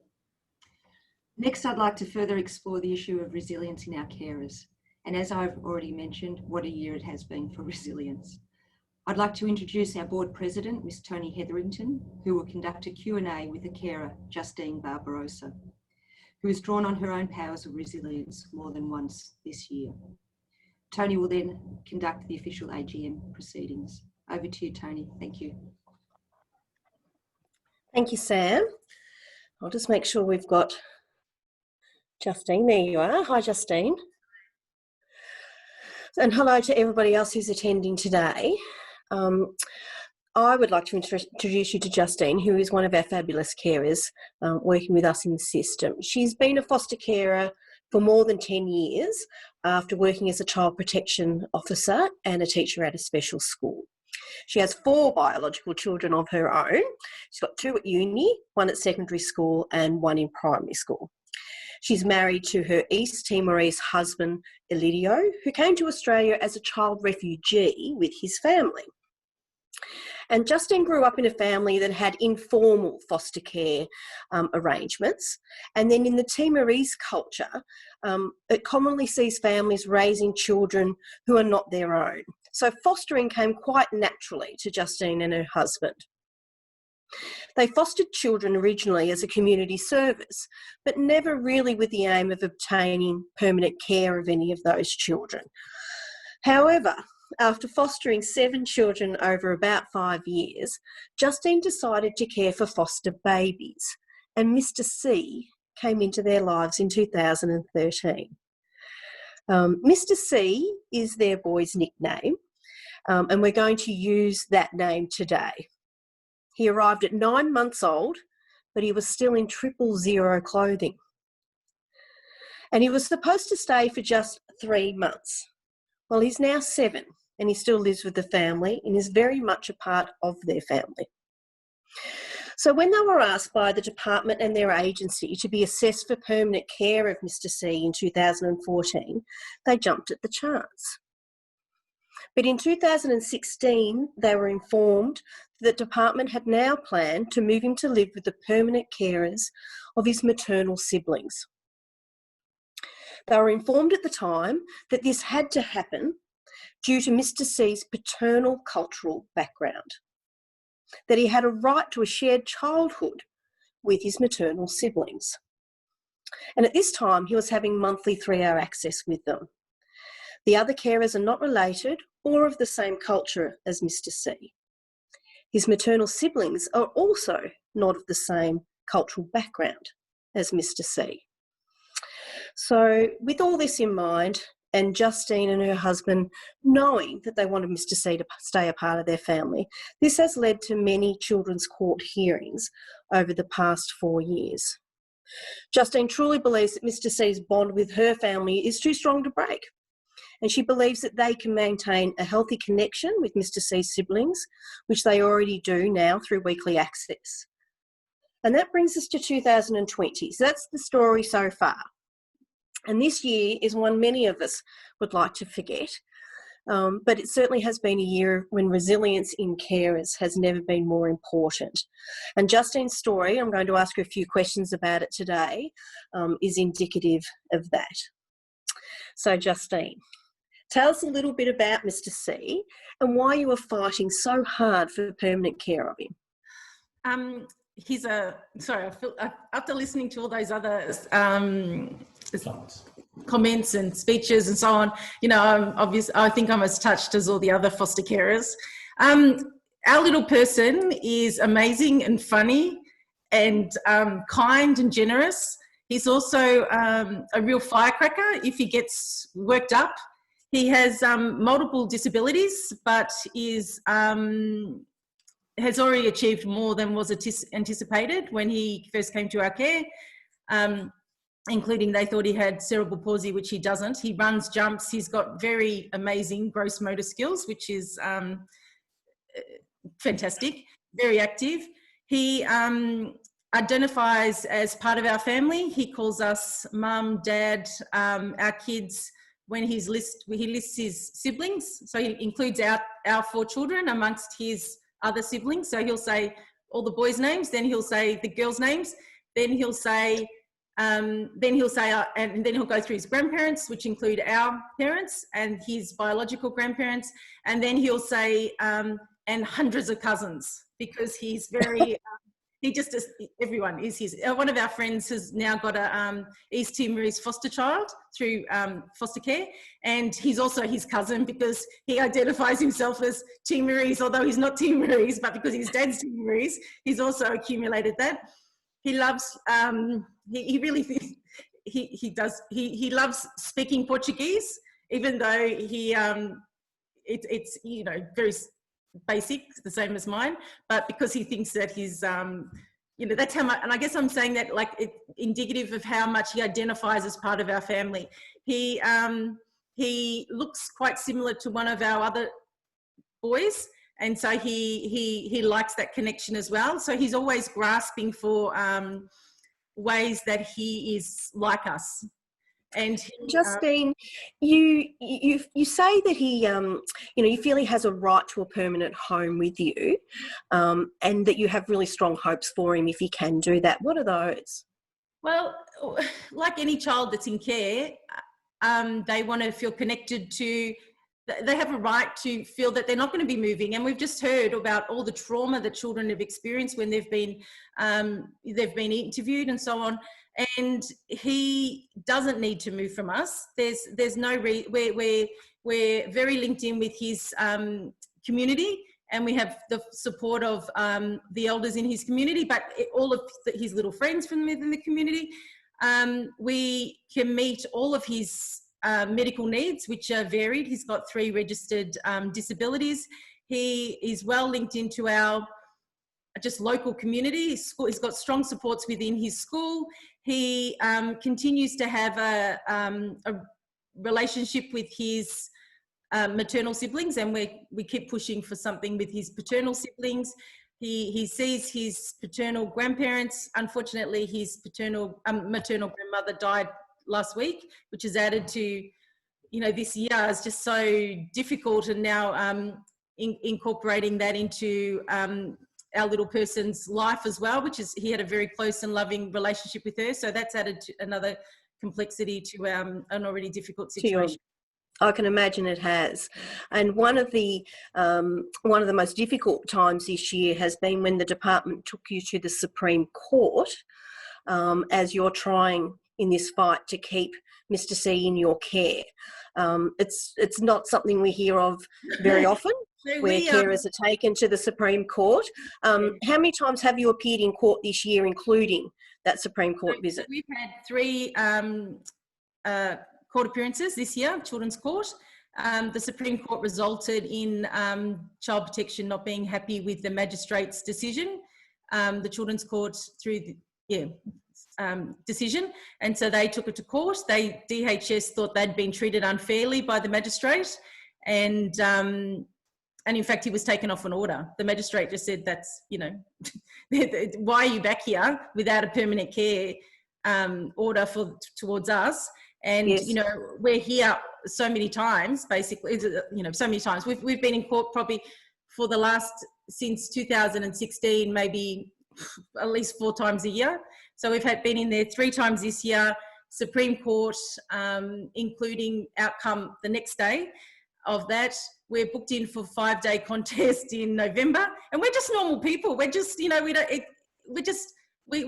Next, I'd like to further explore the issue of resilience in our carers. And as I've already mentioned, what a year it has been for resilience. I'd like to introduce our board president, Ms. Toni Hetherington, who will conduct a Q&A with a carer, Justine Barbarossa, who has drawn on her own powers of resilience more than once this year. Toni will then conduct the official AGM proceedings. Over to you, Toni. Thank you. Thank you, Sam. I'll just make sure we've got Justine. There you are. Hi, Justine. And hello to everybody else who's attending today. I would like to introduce you to Justine, who is one of our fabulous carers working with us in the system. She's been a foster carer for more than 10 years after working as a child protection officer and a teacher at a special school. She has 4 biological children of her own. She's got 2 at uni, 1 at secondary school and 1 in primary school. She's married to her East Timorese husband, Elidio, who came to Australia as a child refugee with his family. And Justine grew up in a family that had informal foster care arrangements. And then in the Timorese culture, it commonly sees families raising children who are not their own. So fostering came quite naturally to Justine and her husband. They fostered children originally as a community service, but never really with the aim of obtaining permanent care of any of those children. However, after fostering 7 children over about 5 years, Justine decided to care for foster babies, and Mr. C came into their lives in 2013. Mr. C is their boy's nickname, and we're going to use that name today. He arrived at 9 months old, but he was still in 000 clothing. And he was supposed to stay for just 3 months. Well, he's now 7 and he still lives with the family and is very much a part of their family. So when they were asked by the department and their agency to be assessed for permanent care of Mr. C in 2014, they jumped at the chance. But in 2016, they were informed that the department had now planned to move him to live with the permanent carers of his maternal siblings. They were informed at the time that this had to happen due to Mr. C's paternal cultural background, that he had a right to a shared childhood with his maternal siblings. And at this time, he was having monthly 3-hour access with them. The other carers are not related or of the same culture as Mr. C. His maternal siblings are also not of the same cultural background as Mr. C. So with all this in mind, and Justine and her husband knowing that they wanted Mr. C to stay a part of their family, this has led to many children's court hearings over the past 4 years. Justine truly believes that Mr. C's bond with her family is too strong to break, and she believes that they can maintain a healthy connection with Mr. C's siblings, which they already do now through weekly access. And that brings us to 2020. So that's the story so far. And this year is one many of us would like to forget, but it certainly has been a year when resilience in carers has never been more important. And Justine's story, I'm going to ask her a few questions about it today, is indicative of that. So Justine, tell us a little bit about Mr. C and why you were fighting so hard for permanent care of him. After listening to all those other comments and speeches and so on, you know, I think I'm as touched as all the other foster carers. Our little person is amazing and funny and kind and generous. He's also a real firecracker if he gets worked up. He has multiple disabilities, but has already achieved more than was anticipated when he first came to our care, including they thought he had cerebral palsy, which he doesn't. He runs, jumps, he's got very amazing gross motor skills, which is fantastic, very active. He identifies as part of our family. He calls us mum, dad, our kids. When he lists his siblings, so he includes our 4 children amongst his other siblings. So he'll say all the boys' names, then he'll say the girls' names, then he'll say, and then he'll go through his grandparents, which include our parents and his biological grandparents, and then he'll say and hundreds of cousins, because he's very. He just does, everyone is his. One of our friends has now got a East Timorese foster child through foster care, and he's also his cousin because he identifies himself as Timorese, although he's not Timorese, but because his dad's Timorese, he's also accumulated that. He loves, he loves speaking Portuguese, even though it's you know, very basic, the same as mine, but because he thinks that he's you know, that's how much, and I guess I'm saying that like it's indicative of how much he identifies as part of our family. He looks quite similar to one of our other boys, and so he likes that connection as well. So he's always grasping for ways that he is like us. And Justine, you say that he, you know, you feel he has a right to a permanent home with you, and that you have really strong hopes for him if he can do that. What are those? Well, like any child that's in care, they want to feel connected to. They have a right to feel that they're not going to be moving, and we've just heard about all the trauma that children have experienced when they've been interviewed and so on. And he doesn't need to move from us. There's no we're very linked in with his community, and we have the support of the elders in his community, but all of his little friends from within the community. We can meet all of his medical needs, which are varied. He's got 3 registered disabilities. He is well linked into our just local community. He's got strong supports within his school. He continues to have a relationship with his maternal siblings, and we keep pushing for something with his paternal siblings. He sees his paternal grandparents. Unfortunately, his maternal grandmother died last week, which has added to, this year is just so difficult, and now incorporating that into our little person's life as well, which is, he had a very close and loving relationship with her. So that's added to another complexity to an already difficult situation. I can imagine it has. And one of the most difficult times this year has been when the department took you to the Supreme Court, as you're trying in this fight to keep Mr. C in your care. It's not something we hear of very often, where carers are taken to the Supreme Court. How many times have you appeared in court this year, including that Supreme Court visit? We've had 3 court appearances this year, Children's Court. The Supreme Court resulted in Child Protection not being happy with the magistrate's decision, the Children's Court through the decision, and so they took it to court. DHS thought they'd been treated unfairly by the magistrate, and in fact he was taken off an order. The magistrate just said, that's, why are you back here without a permanent care order towards us? And yes. We're here so many times, basically, so many times. We've been in court probably for the last, since 2016, maybe at least 4 times a year. So we've been in there 3 times this year, Supreme Court, including outcome the next day of that. We're booked in for 5-day contest in November, and we're just normal people. We're just, we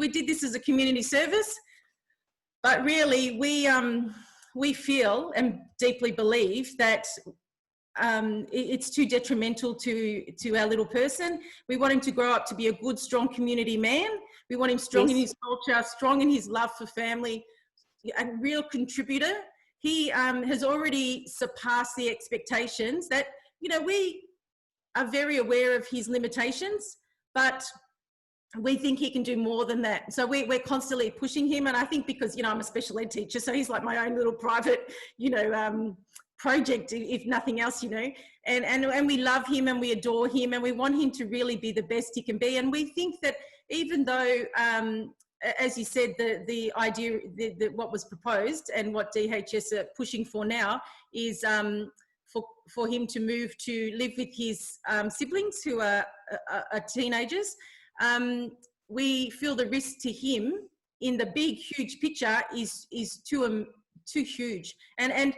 did this as a community service, but really we feel and deeply believe that it's too detrimental to our little person. We want him to grow up to be a good, strong community man. We want him strong in his culture, strong in his love for family, a real contributor. He has already surpassed the expectations that, we are very aware of his limitations, but we think he can do more than that. So we're constantly pushing him. And I think because, I'm a special ed teacher, so he's like my own little private, project, if nothing else, and we love him and we adore him and we want him to really be the best he can be. And we think that even though, as you said, the idea, what was proposed and what DHS are pushing for now is for him to move to live with his siblings who are teenagers. We feel the risk to him in the big, huge picture is too huge. And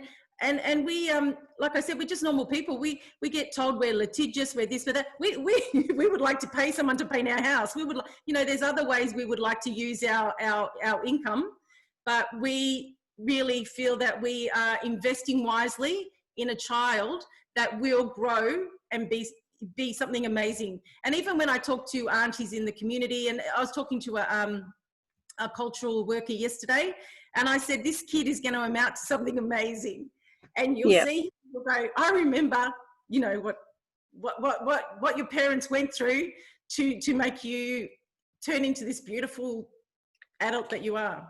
we, like I said, we're just normal people. We get told we're litigious, we're this, we're that. We would like to pay someone to paint our house. We would, there's other ways we would like to use our income, but we really feel that we are investing wisely in a child that will grow and be something amazing. And even when I talk to aunties in the community, and I was talking to a cultural worker yesterday, and I said, this kid is going to amount to something amazing. And you'll see, you'll go, I remember, what your parents went through to make you turn into this beautiful adult that you are.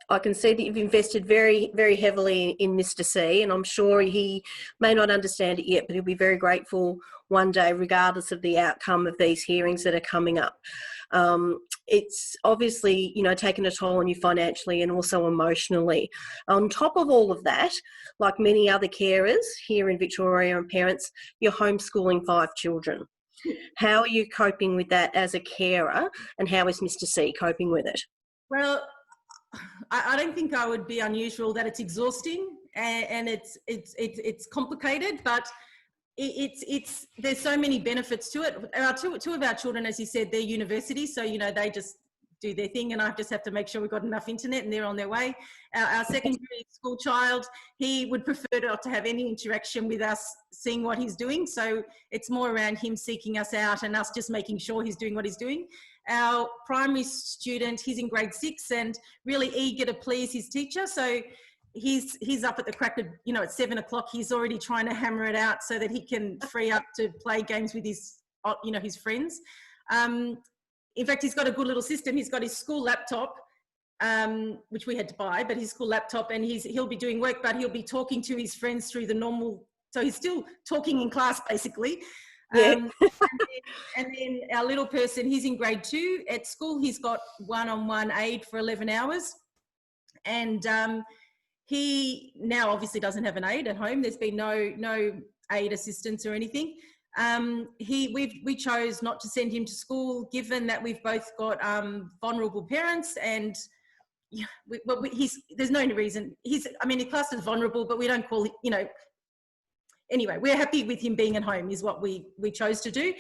I can see that you've invested very, very heavily in Mr. C, and I'm sure he may not understand it yet, but he'll be very grateful one day, regardless of the outcome of these hearings that are coming up. It's obviously, taken a toll on you financially and also emotionally. On top of all of that, like many other carers here in Victoria and parents, you're homeschooling 5 children. How are you coping with that as a carer, and how is Mr. C coping with it? Well, I don't think I would be unusual that it's exhausting and it's complicated, but there's so many benefits to it. Two of our children, as you said, they're university, so they just do their thing, and I just have to make sure we've got enough internet and they're on their way. Our secondary school child, he would prefer not to have any interaction with us seeing what he's doing, so it's more around him seeking us out and us just making sure he's doing what he's doing. Our primary student, he's in grade 6 and really eager to please his teacher, so he's up at the crack of, at 7 o'clock, he's already trying to hammer it out so that he can free up to play games with his, his friends. In fact, he's got a good little system. He's got his school laptop, which we had to buy, but his school laptop, and he'll be doing work, but he'll be talking to his friends through the normal. So he's still talking in class, basically. Yeah. And then our little person, he's in grade 2 at school. He's got one-on-one aid for 11 hours. And he now obviously doesn't have an aide at home. There's been no aid assistance or anything. We chose not to send him to school, given that we've both got vulnerable parents, and there's no reason. He's classed as vulnerable, but we don't call it, anyway, we're happy with him being at home is what we chose to do.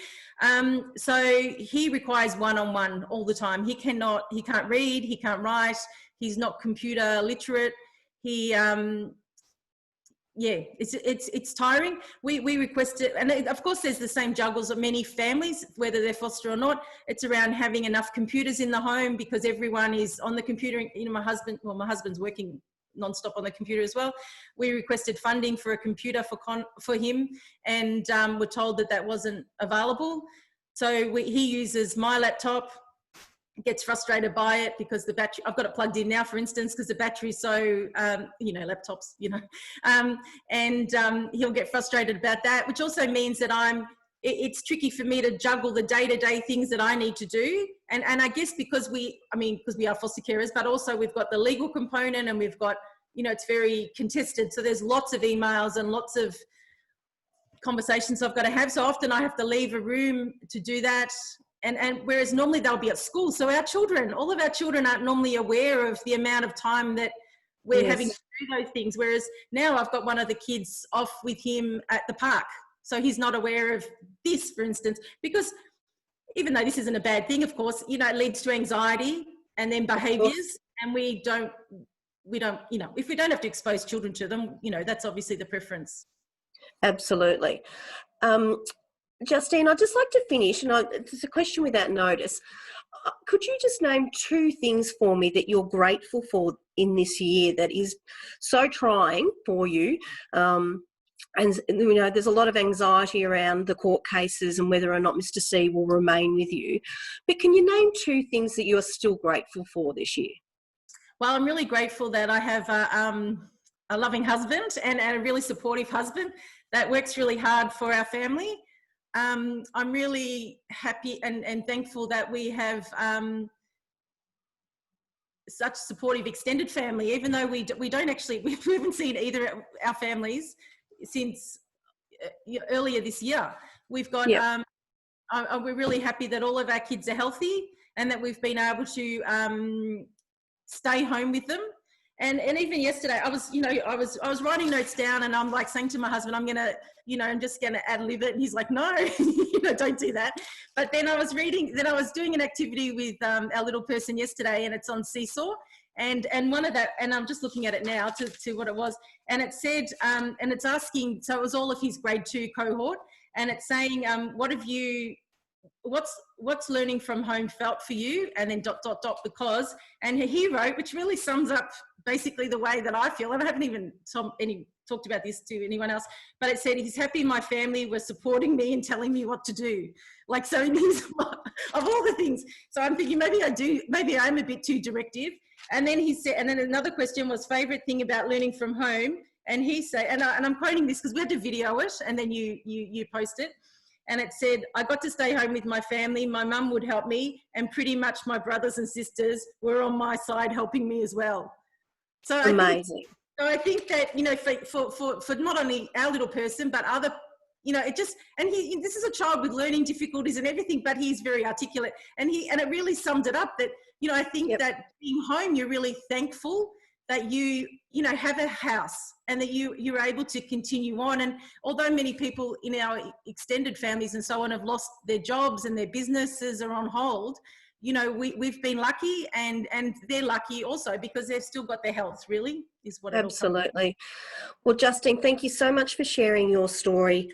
So he requires one-on-one all the time. He can't read, he can't write, he's not computer literate. It's tiring. We requested, and of course there's the same juggles of many families, whether they're foster or not. It's around having enough computers in the home because everyone is on the computer. My husband's working non-stop on the computer as well. We requested funding for a computer for him, and we're told that wasn't available. So he uses my laptop, gets frustrated by it because the battery, I've got it plugged in now, for instance, because the battery is so, laptops, and he'll get frustrated about that, which also means that it's tricky for me to juggle the day-to-day things that I need to do. And I guess because we are foster carers, but also we've got the legal component, and we've got, it's very contested. So there's lots of emails and lots of conversations I've got to have. So often I have to leave a room to do that. And whereas normally they'll be at school. So all of our children aren't normally aware of the amount of time that we're having to do those things. Whereas now I've got one of the kids off with him at the park. So he's not aware of this, for instance, because even though this isn't a bad thing, of course, it leads to anxiety and then behaviours. And we don't, if we don't have to expose children to them, that's obviously the preference. Absolutely. Justine, I'd just like to finish, and it's a question without notice. Could you just name 2 things for me that you're grateful for in this year that is so trying for you? And there's a lot of anxiety around the court cases and whether or not Mr. C will remain with you. But can you name 2 things that you are still grateful for this year? Well, I'm really grateful that I have a loving husband and a really supportive husband that works really hard for our family. I'm really happy and thankful that we have such supportive extended family, even though we haven't seen either of our families since earlier this year. We've got, we're really happy that all of our kids are healthy and that we've been able to stay home with them. And even yesterday, I was writing notes down, and I'm like saying to my husband, I'm just gonna ad-lib it, and he's like, no, don't do that. But then I was doing an activity with our little person yesterday, and it's on Seesaw, and one of that, and I'm just looking at it now to what it was, and it said, and it's asking, so it was all of his grade 2 cohort, and it's saying, what's learning from home felt for you, and then ... because, and he wrote, which really sums up basically the way that I feel, and I haven't even talked about this to anyone else, but it said, he's happy my family were supporting me and telling me what to do. Like, so it means of all the things. So I'm thinking maybe I'm a bit too directive. And then he said, and then another question was favourite thing about learning from home. And he said, and I'm quoting this because we had to video it, and then you post it. And it said, I got to stay home with my family. My mum would help me, and pretty much my brothers and sisters were on my side helping me as well. So amazing. I think that, for not only our little person, but other, this is a child with learning difficulties and everything, but he's very articulate, and it really summed it up that, I think that being home, you're really thankful that you have a house and that you're able to continue on. And although many people in our extended families and so on have lost their jobs and their businesses are on hold, you know, we've been lucky, and they're lucky also because they've still got their health, really, is what it all comes down to. Absolutely. Well, Justine, thank you so much for sharing your story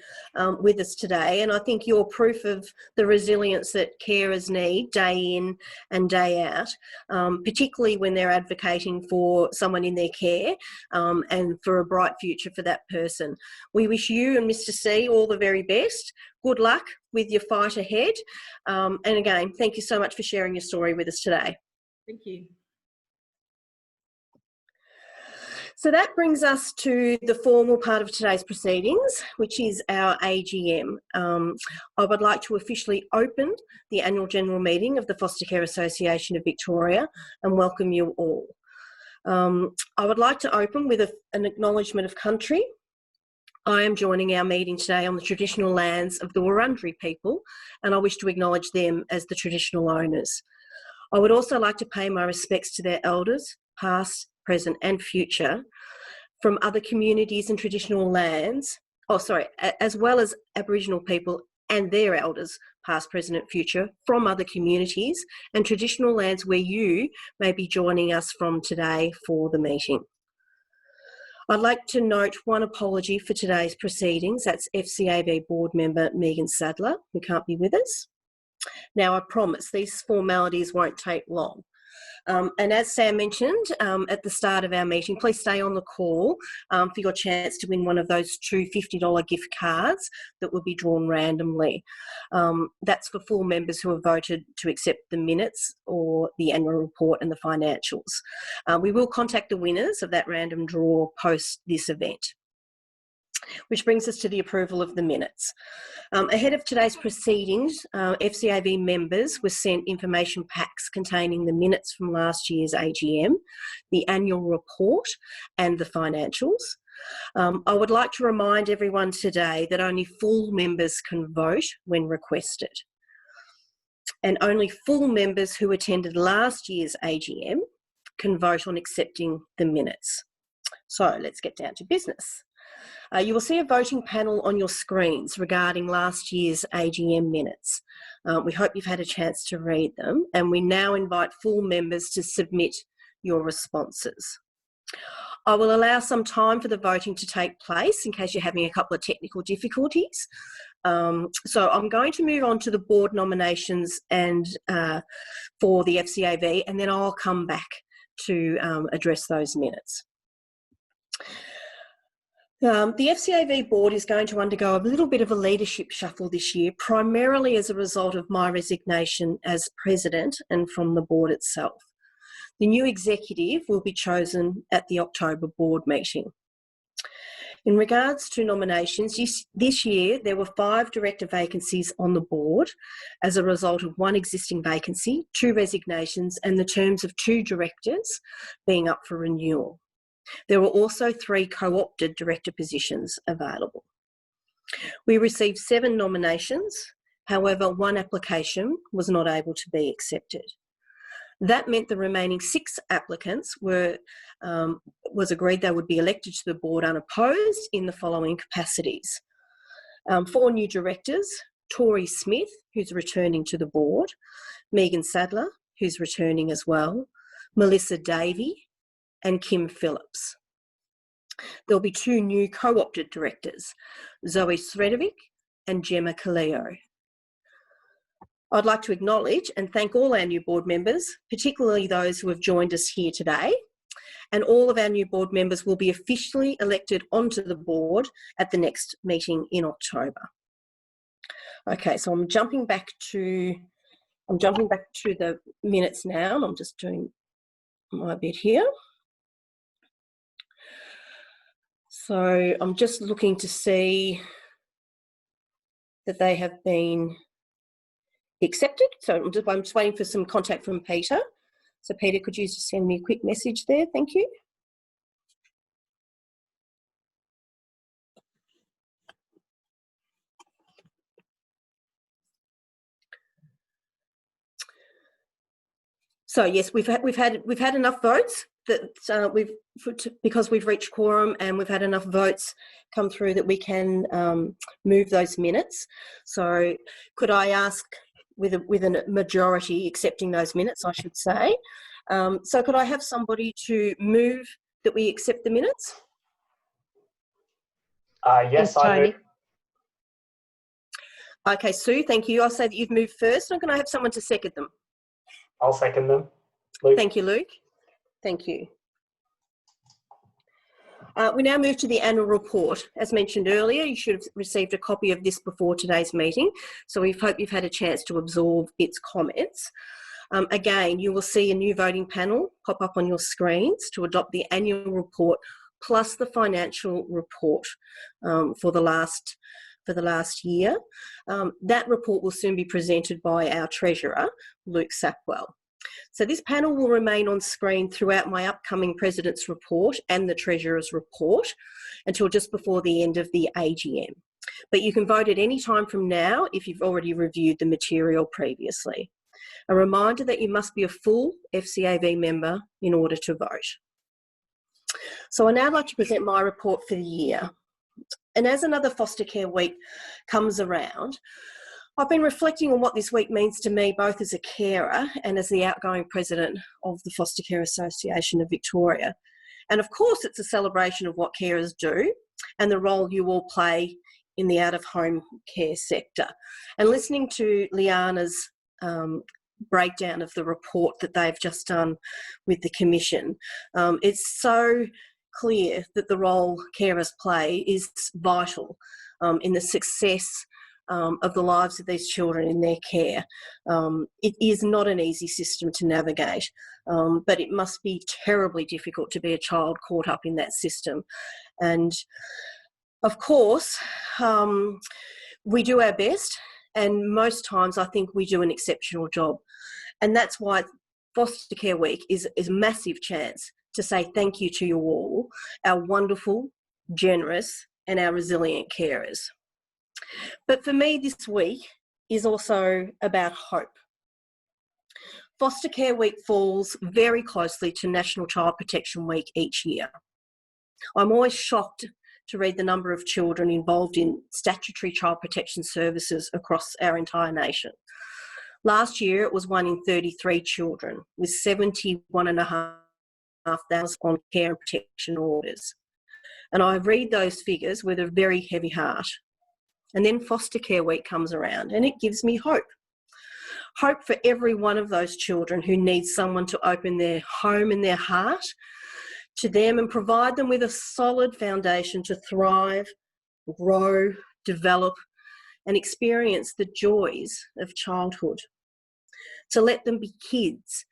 with us today. And I think you're proof of the resilience that carers need day in and day out, particularly when they're advocating for someone in their care and for a bright future for that person. We wish you and Mr. C all the very best. Good luck with your fight ahead. And again, thank you so much for sharing your story with us today. Thank you. So that brings us to the formal part of today's proceedings, which is our AGM. I would like to officially open the annual general meeting of the Foster Care Association of Victoria and welcome you all. I would like to open with an acknowledgement of country. I am joining our meeting today on the traditional lands of the Wurundjeri people, and I wish to acknowledge them as the traditional owners. I would also like to pay my respects to their elders, past, present and future, from other communities and traditional lands, as well as Aboriginal people and their elders, past, present and future, from other communities and traditional lands where you may be joining us from today for the meeting. I'd like to note one apology for today's proceedings. That's FCAV board member Megan Sadler, who can't be with us. Now, I promise these formalities won't take long. And as Sam mentioned at the start of our meeting, please stay on the call for your chance to win one of those two $50 gift cards that will be drawn randomly. That's for full members who have voted to accept the minutes or the annual report and the financials. We will contact the winners of that random draw post this event. Which brings us to the approval of the minutes. Ahead of today's proceedings, FCAV members were sent information packs containing the minutes from last year's AGM, the annual report and the financials. I would like to remind everyone today that only full members can vote when requested. And only full members who attended last year's AGM can vote on accepting the minutes. So let's get down to business. You will see a voting panel on your screens regarding last year's AGM minutes. We hope you've had a chance to read them, and we now invite full members to submit your responses. I will allow some time for the voting to take place in case you're having a couple of technical difficulties. So I'm going to move on to the board nominations and for the FCAV, and then I'll come back to address those minutes. The FCAV board is going to undergo a little bit of a leadership shuffle this year, primarily as a result of my resignation as president and from the board itself. The new executive will be chosen at the October board meeting. In regards to nominations, this year there were 5 director vacancies on the board as a result of 1 existing vacancy, 2 resignations and the terms of 2 directors being up for renewal. There were also 3 co-opted director positions available. We received 7 nominations, however 1 application was not able to be accepted. That meant the remaining 6 applicants was agreed they would be elected to the board unopposed in the following capacities. 4 new directors, Tori Smith, who's returning to the board, Megan Sadler, who's returning as well, Melissa Davey, and Kim Phillips. There'll be 2 new co-opted directors, Zoe Sredovic and Gemma Kaleo. I'd like to acknowledge and thank all our new board members, particularly those who have joined us here today, and all of our new board members will be officially elected onto the board at the next meeting in October. Okay, so I'm jumping back to the minutes now, and I'm just doing my bit here. So I'm just looking to see that they have been accepted. So I'm just waiting for some contact from Peter. So Peter, could you just send me a quick message there? Thank you. So yes, we've had enough votes that because we've reached quorum and we've had enough votes come through that we can move those minutes. So could I ask with a majority accepting those minutes, I should say. So could I have somebody to move that we accept the minutes? Yes, I move. Okay, Sue, thank you. I'll say that you've moved first. I'm going to have someone to second them. I'll second them. Luke. Thank you, Luke. Thank you. We now move to the annual report. As mentioned earlier, you should have received a copy of this before today's meeting, so we hope you've had a chance to absorb its comments. Again, you will see a new voting panel pop up on your screens to adopt the annual report plus the financial report for the last year. That report will soon be presented by our Treasurer, Luke Sapwell. So this panel will remain on screen throughout my upcoming President's report and the Treasurer's report until just before the end of the AGM. But you can vote at any time from now if you've already reviewed the material previously. A reminder that you must be a full FCAV member in order to vote. So I now like to present my report for the year. And as another foster care week comes around, I've been reflecting on what this week means to me, both as a carer and as the outgoing president of the Foster Care Association of Victoria. And of course, it's a celebration of what carers do and the role you all play in the out-of-home care sector. And listening to Liana's breakdown of the report that they've just done with the Commission, it's so clear that the role carers play is vital in the success of the lives of these children in their care. It is not an easy system to navigate, but it must be terribly difficult to be a child caught up in that system. And of course, we do our best, and most times I think we do an exceptional job. And that's why Foster Care Week is a massive chance to say thank you to you all, our wonderful, generous, and our resilient carers. But for me, this week is also about hope. Foster Care Week falls very closely to National Child Protection Week each year. I'm always shocked to read the number of children involved in statutory child protection services across our entire nation. Last year, it was 1 in 33 children, with 71,500 on care and protection orders. And I read those figures with a very heavy heart. And then Foster Care Week comes around and it gives me hope. Hope for every one of those children who needs someone to open their home and their heart to them and provide them with a solid foundation to thrive, grow, develop, and experience the joys of childhood. To let them be kids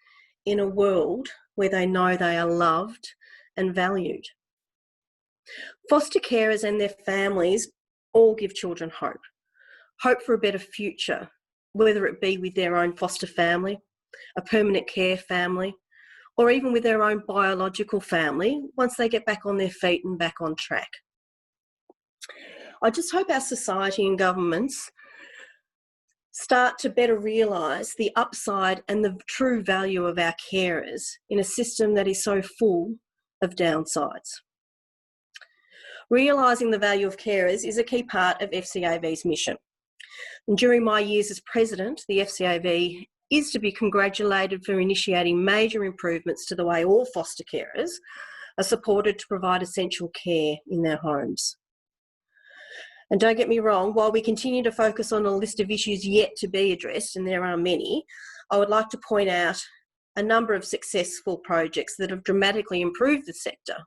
in a world where they know they are loved and valued. Foster carers and their families all give children hope. Hope for a better future, whether it be with their own foster family, a permanent care family, or even with their own biological family once they get back on their feet and back on track. I just hope our society and governments start to better realise the upside and the true value of our carers in a system that is so full of downsides. Realising the value of carers is a key part of FCAV's mission. And during my years as president, the FCAV is to be congratulated for initiating major improvements to the way all foster carers are supported to provide essential care in their homes. And don't get me wrong, while we continue to focus on a list of issues yet to be addressed, and there are many, I would like to point out a number of successful projects that have dramatically improved the sector,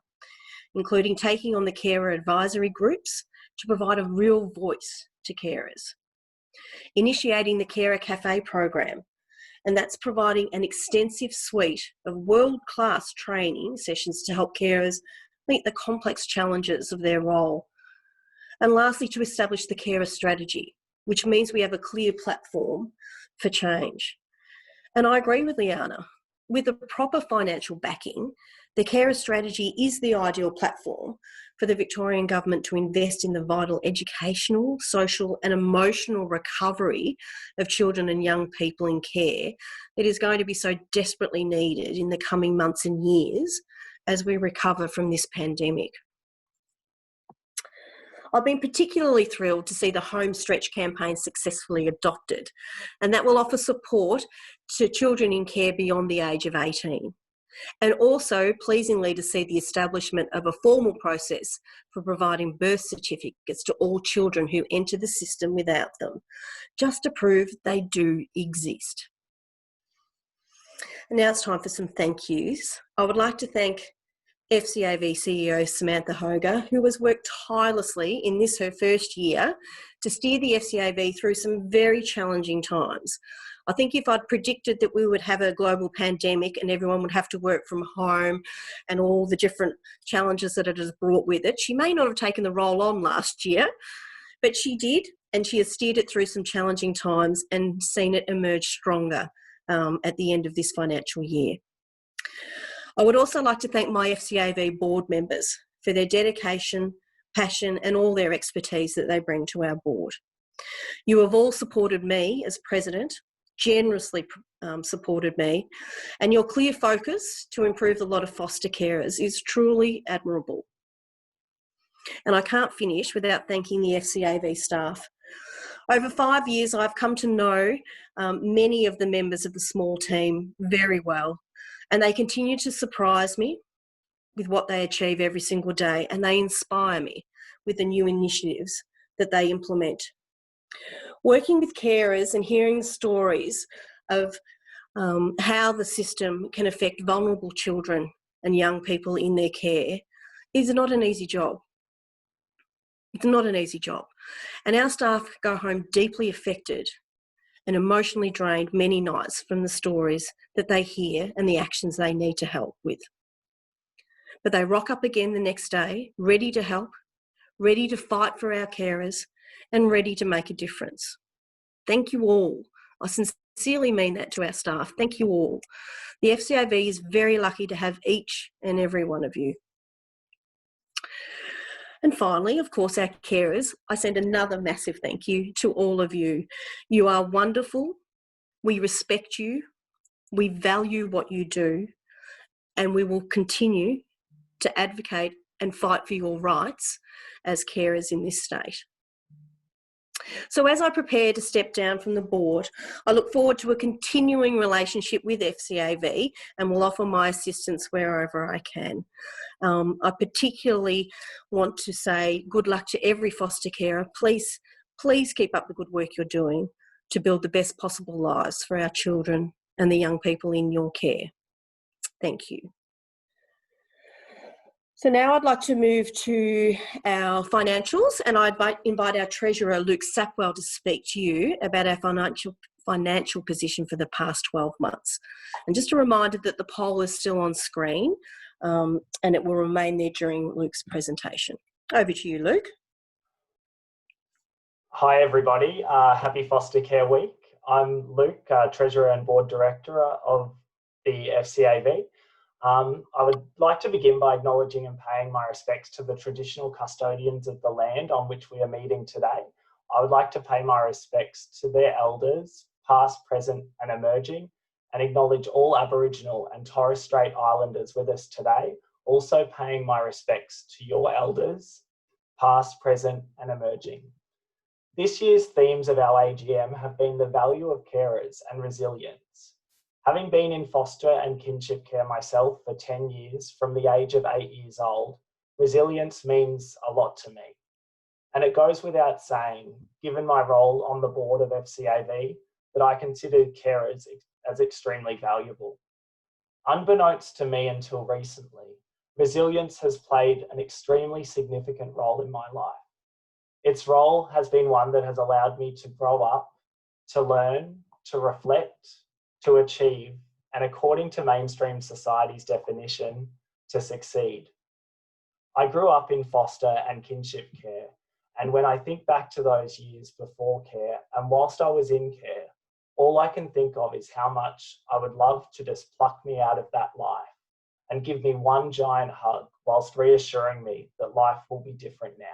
including taking on the carer advisory groups to provide a real voice to carers, initiating the Carer Cafe program, and that's providing an extensive suite of world-class training sessions to help carers meet the complex challenges of their role. And lastly, to establish the carer strategy, which means we have a clear platform for change. And I agree with Leanna. With the proper financial backing, the carer strategy is the ideal platform for the Victorian Government to invest in the vital educational, social and emotional recovery of children and young people in care that is going to be so desperately needed in the coming months and years as we recover from this pandemic. I've been particularly thrilled to see the Home Stretch campaign successfully adopted, and that will offer support to children in care beyond the age of 18. And also, pleasingly, to see the establishment of a formal process for providing birth certificates to all children who enter the system without them, just to prove they do exist. And now it's time for some thank yous. I would like to thank FCAV CEO Samantha Hauge, who has worked tirelessly in this her first year to steer the FCAV through some very challenging times. I think if I'd predicted that we would have a global pandemic and everyone would have to work from home and all the different challenges that it has brought with it, she may not have taken the role on last year, but she did, and she has steered it through some challenging times and seen it emerge stronger at the end of this financial year. I would also like to thank my FCAV board members for their dedication, passion, and all their expertise that they bring to our board. You have all supported me as president, generously supported me, and your clear focus to improve the lot of foster carers is truly admirable. And I can't finish without thanking the FCAV staff. Over 5 years, I've come to know many of the members of the small team very well, and they continue to surprise me with what they achieve every single day, and they inspire me with the new initiatives that they implement. Working with carers and hearing stories of how the system can affect vulnerable children and young people in their care is not an easy job. It's not an easy job. And our staff go home deeply affected and emotionally drained many nights from the stories that they hear and the actions they need to help with. But they rock up again the next day, ready to help, ready to fight for our carers, and ready to make a difference. Thank you all. I sincerely mean that to our staff. Thank you all. The FCAV is very lucky to have each and every one of you. And finally, of course, our carers, I send another massive thank you to all of you. You are wonderful. We respect you. We value what you do, and we will continue to advocate and fight for your rights as carers in this state. So as I prepare to step down from the board, I look forward to a continuing relationship with FCAV and will offer my assistance wherever I can. I particularly want to say good luck to every foster carer. Please keep up the good work you're doing to build the best possible lives for our children and the young people in your care. Thank you. So now I'd like to move to our financials, and I invite our Treasurer, Luke Sapwell, to speak to you about our financial position for the past 12 months. And just a reminder that the poll is still on screen and it will remain there during Luke's presentation. Over to you, Luke. Hi, everybody. Happy Foster Care Week. I'm Luke, Treasurer and Board Director of the FCAV. I would like to begin by acknowledging and paying my respects to the traditional custodians of the land on which we are meeting today. I would like to pay my respects to their elders, past, present and emerging, and acknowledge all Aboriginal and Torres Strait Islanders with us today, also paying my respects to your elders, past, present and emerging. This year's themes of our AGM have been the value of carers and resilience. Having been in foster and kinship care myself for 10 years from the age of 8 years old, resilience means a lot to me. And it goes without saying, given my role on the board of FCAV, that I consider carers as extremely valuable. Unbeknownst to me until recently, resilience has played an extremely significant role in my life. Its role has been one that has allowed me to grow up, to learn, to reflect, to achieve, and according to mainstream society's definition, to succeed. I grew up in foster and kinship care, and when I think back to those years before care, and whilst I was in care, all I can think of is how much I would love to just pluck me out of that life and give me one giant hug whilst reassuring me that life will be different now.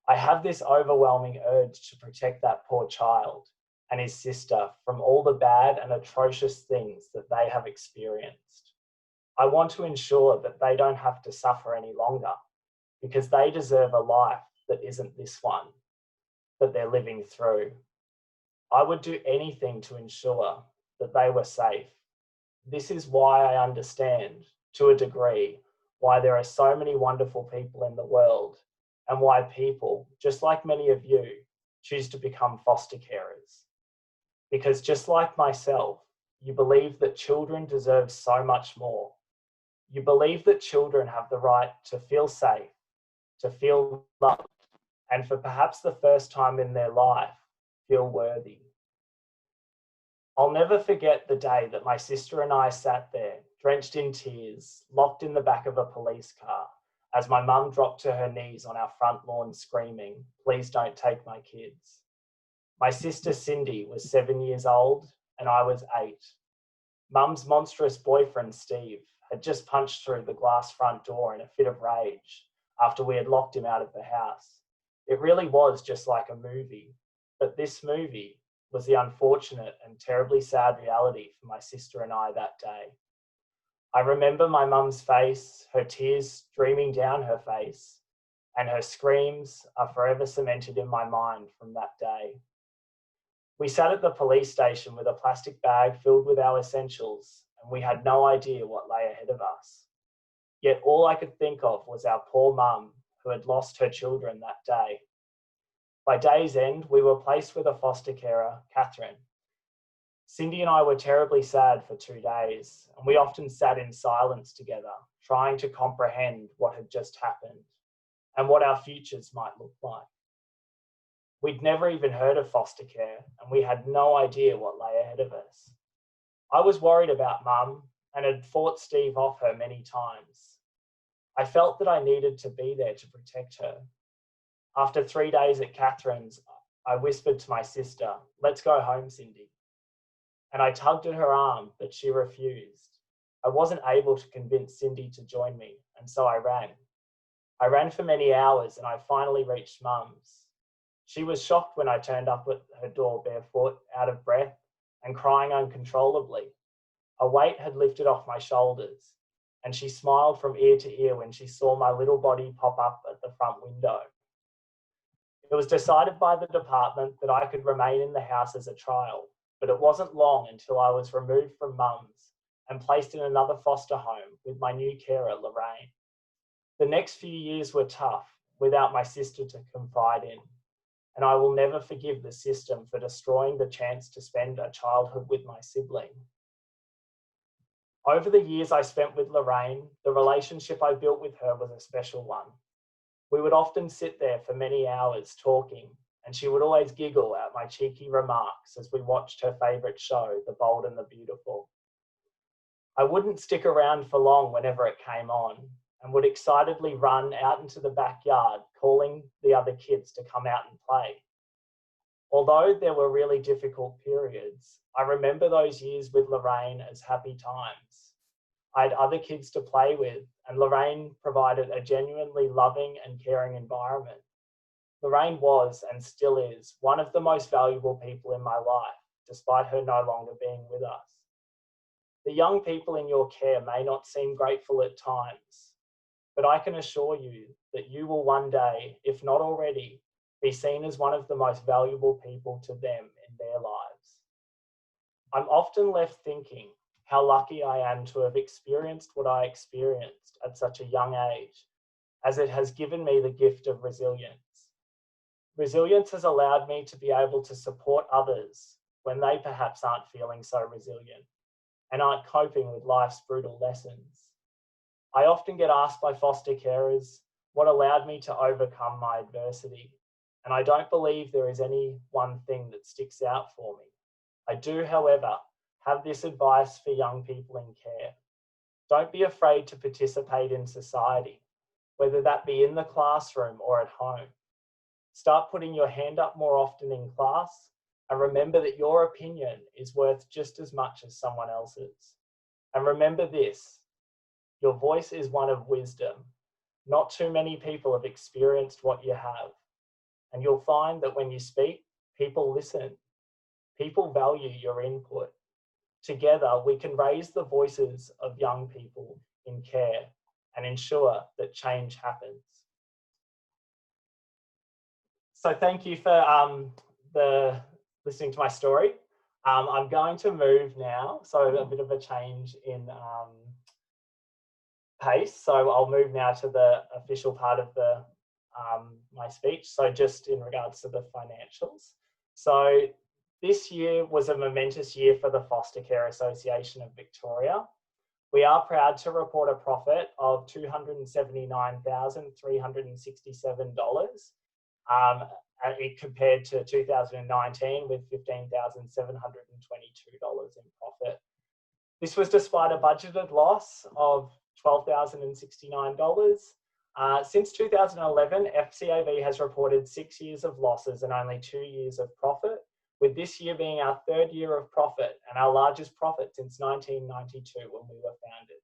I have this overwhelming urge to protect that poor child and his sister from all the bad and atrocious things that they have experienced. I want to ensure that they don't have to suffer any longer because they deserve a life that isn't this one that they're living through. I would do anything to ensure that they were safe. This is why I understand, to a degree, why there are so many wonderful people in the world and why people, just like many of you, choose to become foster carers. Because just like myself, you believe that children deserve so much more. You believe that children have the right to feel safe, to feel loved, and for perhaps the first time in their life, feel worthy. I'll never forget the day that my sister and I sat there, drenched in tears, locked in the back of a police car, as my mum dropped to her knees on our front lawn screaming, "Please don't take my kids." My sister Cindy was 7 years old and I was 8. Mum's monstrous boyfriend Steve had just punched through the glass front door in a fit of rage after we had locked him out of the house. It really was just like a movie, but this movie was the unfortunate and terribly sad reality for my sister and I that day. I remember my mum's face, her tears streaming down her face, and her screams are forever cemented in my mind from that day. We sat at the police station with a plastic bag filled with our essentials, and we had no idea what lay ahead of us. Yet all I could think of was our poor mum who had lost her children that day. By day's end, we were placed with a foster carer, Catherine. Cindy and I were terribly sad for 2 days, and we often sat in silence together, trying to comprehend what had just happened and what our futures might look like. We'd never even heard of foster care, and we had no idea what lay ahead of us. I was worried about Mum and had fought Steve off her many times. I felt that I needed to be there to protect her. After 3 days at Catherine's, I whispered to my sister, "Let's go home, Cindy." And I tugged at her arm, but she refused. I wasn't able to convince Cindy to join me, and so I ran. I ran for many hours and I finally reached Mum's. She was shocked when I turned up at her door barefoot, out of breath, and crying uncontrollably. A weight had lifted off my shoulders, and she smiled from ear to ear when she saw my little body pop up at the front window. It was decided by the department that I could remain in the house as a trial, but it wasn't long until I was removed from Mum's and placed in another foster home with my new carer, Lorraine. The next few years were tough without my sister to confide in, and I will never forgive the system for destroying the chance to spend a childhood with my sibling. Over the years I spent with Lorraine, the relationship I built with her was a special one. We would often sit there for many hours talking, and she would always giggle at my cheeky remarks as we watched her favourite show, The Bold and the Beautiful. I wouldn't stick around for long whenever it came on, and would excitedly run out into the backyard, calling the other kids to come out and play. Although there were really difficult periods, I remember those years with Lorraine as happy times. I had other kids to play with, and Lorraine provided a genuinely loving and caring environment. Lorraine was, and still is, one of the most valuable people in my life, despite her no longer being with us. The young people in your care may not seem grateful at times, but I can assure you that you will one day, if not already, be seen as one of the most valuable people to them in their lives. I'm often left thinking how lucky I am to have experienced what I experienced at such a young age, as it has given me the gift of resilience. Resilience has allowed me to be able to support others when they perhaps aren't feeling so resilient and aren't coping with life's brutal lessons. I often get asked by foster carers what allowed me to overcome my adversity, and I don't believe there is any one thing that sticks out for me. I do, however, have this advice for young people in care. Don't be afraid to participate in society, whether that be in the classroom or at home. Start putting your hand up more often in class, and remember that your opinion is worth just as much as someone else's. And remember this, your voice is one of wisdom. Not too many people have experienced what you have. And you'll find that when you speak, people listen. People value your input. Together, we can raise the voices of young people in care and ensure that change happens. So thank you for listening to my story. I'm going to move now, so a bit of a change in pace. So I'll move now to the official part of the my speech. So just in regards to the financials. So this year was a momentous year for the Foster Care Association of Victoria. We are proud to report a profit of $279,367. It compared to 2019 with $15,722 in profit. This was despite a budgeted loss of $12,069. Since 2011, FCAV has reported 6 years of losses and only 2 years of profit, with this year being our 3rd year of profit and our largest profit since 1992 when we were founded.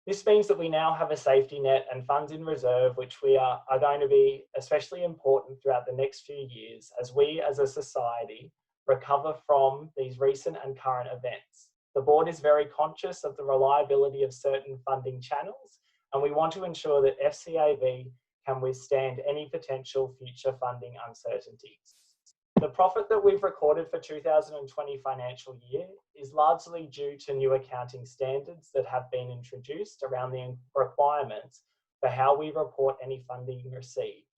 This means that we now have a safety net and funds in reserve, which are going to be especially important throughout the next few years as we as a society recover from these recent and current events. The board is very conscious of the reliability of certain funding channels, and we want to ensure that FCAV can withstand any potential future funding uncertainties. The profit that we've recorded for 2020 financial year is largely due to new accounting standards that have been introduced around the requirements for how we report any funding received,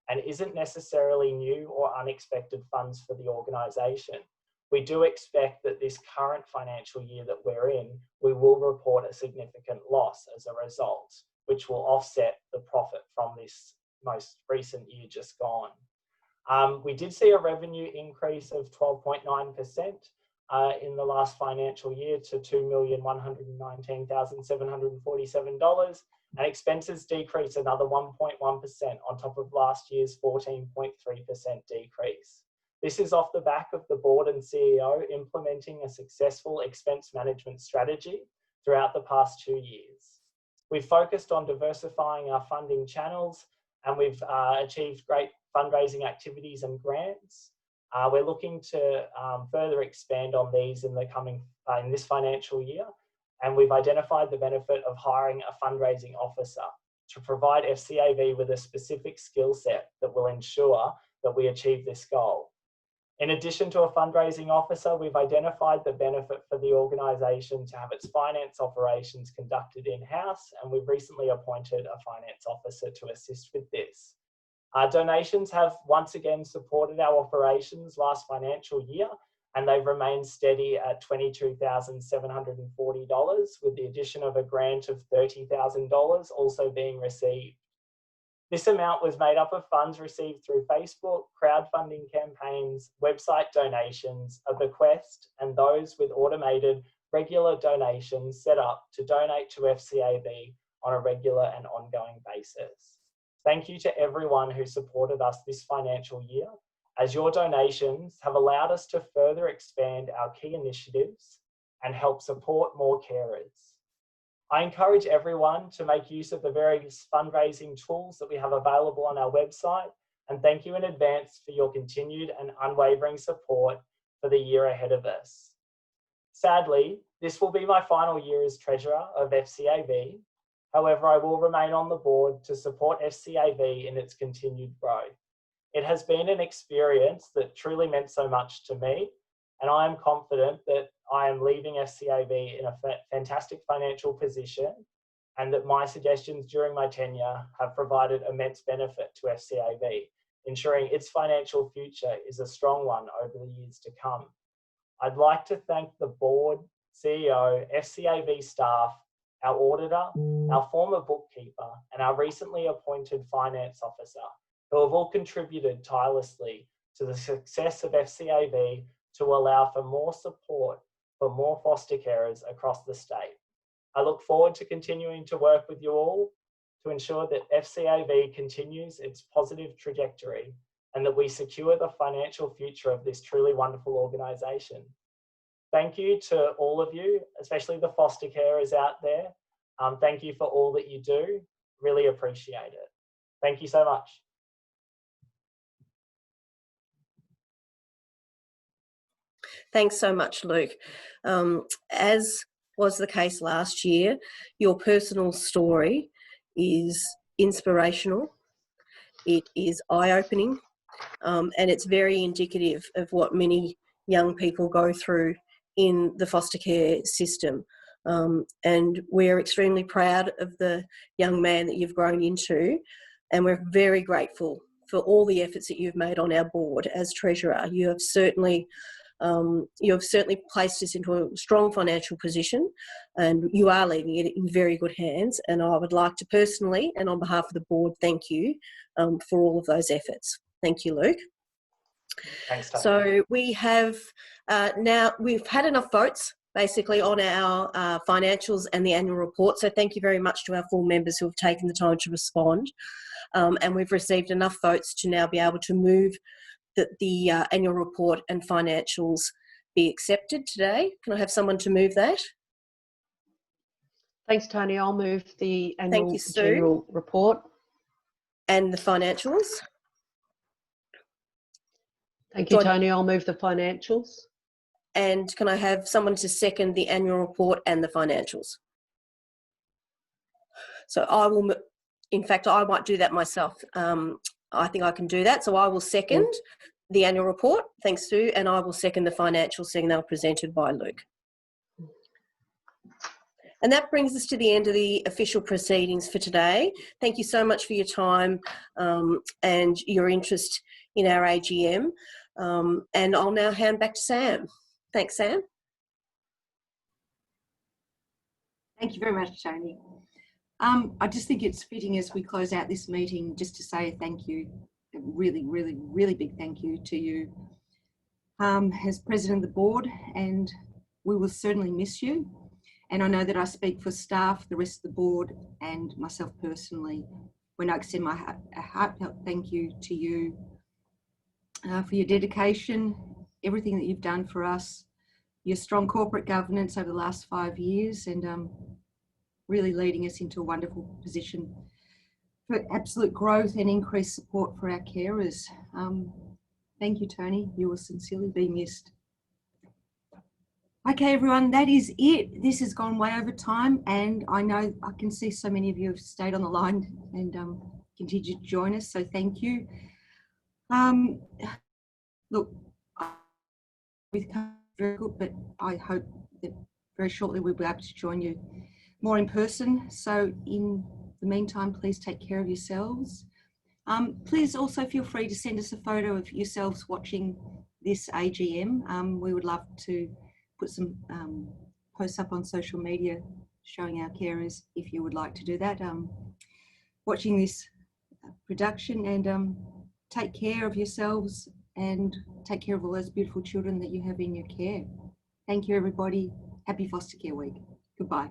and isn't necessarily new or unexpected funds for the organisation. We do expect that this current financial year that we're in, we will report a significant loss as a result, which will offset the profit from this most recent year just gone. We did see a revenue increase of 12.9% in the last financial year to $2,119,747, and expenses decreased another 1.1% on top of last year's 14.3% decrease. This is off the back of the board and CEO implementing a successful expense management strategy throughout the past 2 years. We've focused on diversifying our funding channels, and we've achieved great fundraising activities and grants. We're looking to further expand on these in the coming in this financial year, and we've identified the benefit of hiring a fundraising officer to provide FCAV with a specific skill set that will ensure that we achieve this goal. In addition to a fundraising officer, we've identified the benefit for the organisation to have its finance operations conducted in-house, and we've recently appointed a finance officer to assist with this. Donations have once again supported our operations last financial year, and they've remained steady at $22,740, with the addition of a grant of $30,000 also being received. This amount was made up of funds received through Facebook, crowdfunding campaigns, website donations, a bequest, and those with automated regular donations set up to donate to FCAV on a regular and ongoing basis. Thank you to everyone who supported us this financial year, as your donations have allowed us to further expand our key initiatives and help support more carers. I encourage everyone to make use of the various fundraising tools that we have available on our website, and thank you in advance for your continued and unwavering support for the year ahead of us. Sadly, this will be my final year as Treasurer of FCAV. However, I will remain on the board to support FCAV in its continued growth. It has been an experience that truly meant so much to me, and I am confident that I am leaving FCAV in a fantastic financial position, and that my suggestions during my tenure have provided immense benefit to FCAV, ensuring its financial future is a strong one over the years to come. I'd like to thank the board, CEO, FCAV staff, our auditor, our former bookkeeper, and our recently appointed finance officer, who have all contributed tirelessly to the success of FCAV to allow for more support for more foster carers across the state. I look forward to continuing to work with you all to ensure that FCAV continues its positive trajectory and that we secure the financial future of this truly wonderful organisation. Thank you to all of you, especially the foster carers out there. Thank you for all that you do. Really appreciate it. Thank you so much. Thanks so much, Luke. As was the case last year, your personal story is inspirational. It is eye-opening, and it's very indicative of what many young people go through in the foster care system. And we're extremely proud of the young man that you've grown into, and we're very grateful for all the efforts that you've made on our board as treasurer. You have certainly placed us into a strong financial position, and you are leaving it in very good hands. And I would like to personally, and on behalf of the board, thank you for all of those efforts. Thank you, Luke. Thanks, Tony. So we have now, we've had enough votes basically on our financials and the annual report. So thank you very much to our full members who have taken the time to respond. And we've received enough votes to now be able to move that the annual report and financials be accepted today. Can I have someone to move that? Thanks, Tony. I'll move the annual you, Sue. general report. And the financials? Thank you, Tony. I'll move the financials. And can I have someone to second the annual report and the financials? So I will, in fact, I might do that myself. I think I can do that. So I will second the annual report, thanks Sue, and I will second the financials, seeing they were presented by Luke. And that brings us to the end of the official proceedings for today. Thank you so much for your time and your interest in our AGM. And I'll now hand back to Sam. Thanks, Sam. Thank you very much, Tony. I just think it's fitting as we close out this meeting just to say thank you, a really, really, really big thank you to you as President of the Board, and we will certainly miss you. And I know that I speak for staff, the rest of the board, and myself personally when I extend my heartfelt thank you to you for your dedication, everything that you've done for us, your strong corporate governance over the last 5 years, and really leading us into a wonderful position for absolute growth and increased support for our carers. Thank you, Tony. You will sincerely be missed. Okay, everyone, that is it. This has gone way over time, and I know I can see so many of you have stayed on the line and continue to join us, so thank you. Look, we've come very good, but I hope that very shortly we'll be able to join you more in person. So in the meantime, please take care of yourselves. Please also feel free to send us a photo of yourselves watching this AGM. We would love to put some posts up on social media showing our carers if you would like to do that. Watching this production, and take care of yourselves and take care of all those beautiful children that you have in your care. Thank you, everybody. Happy Foster Care Week. Goodbye.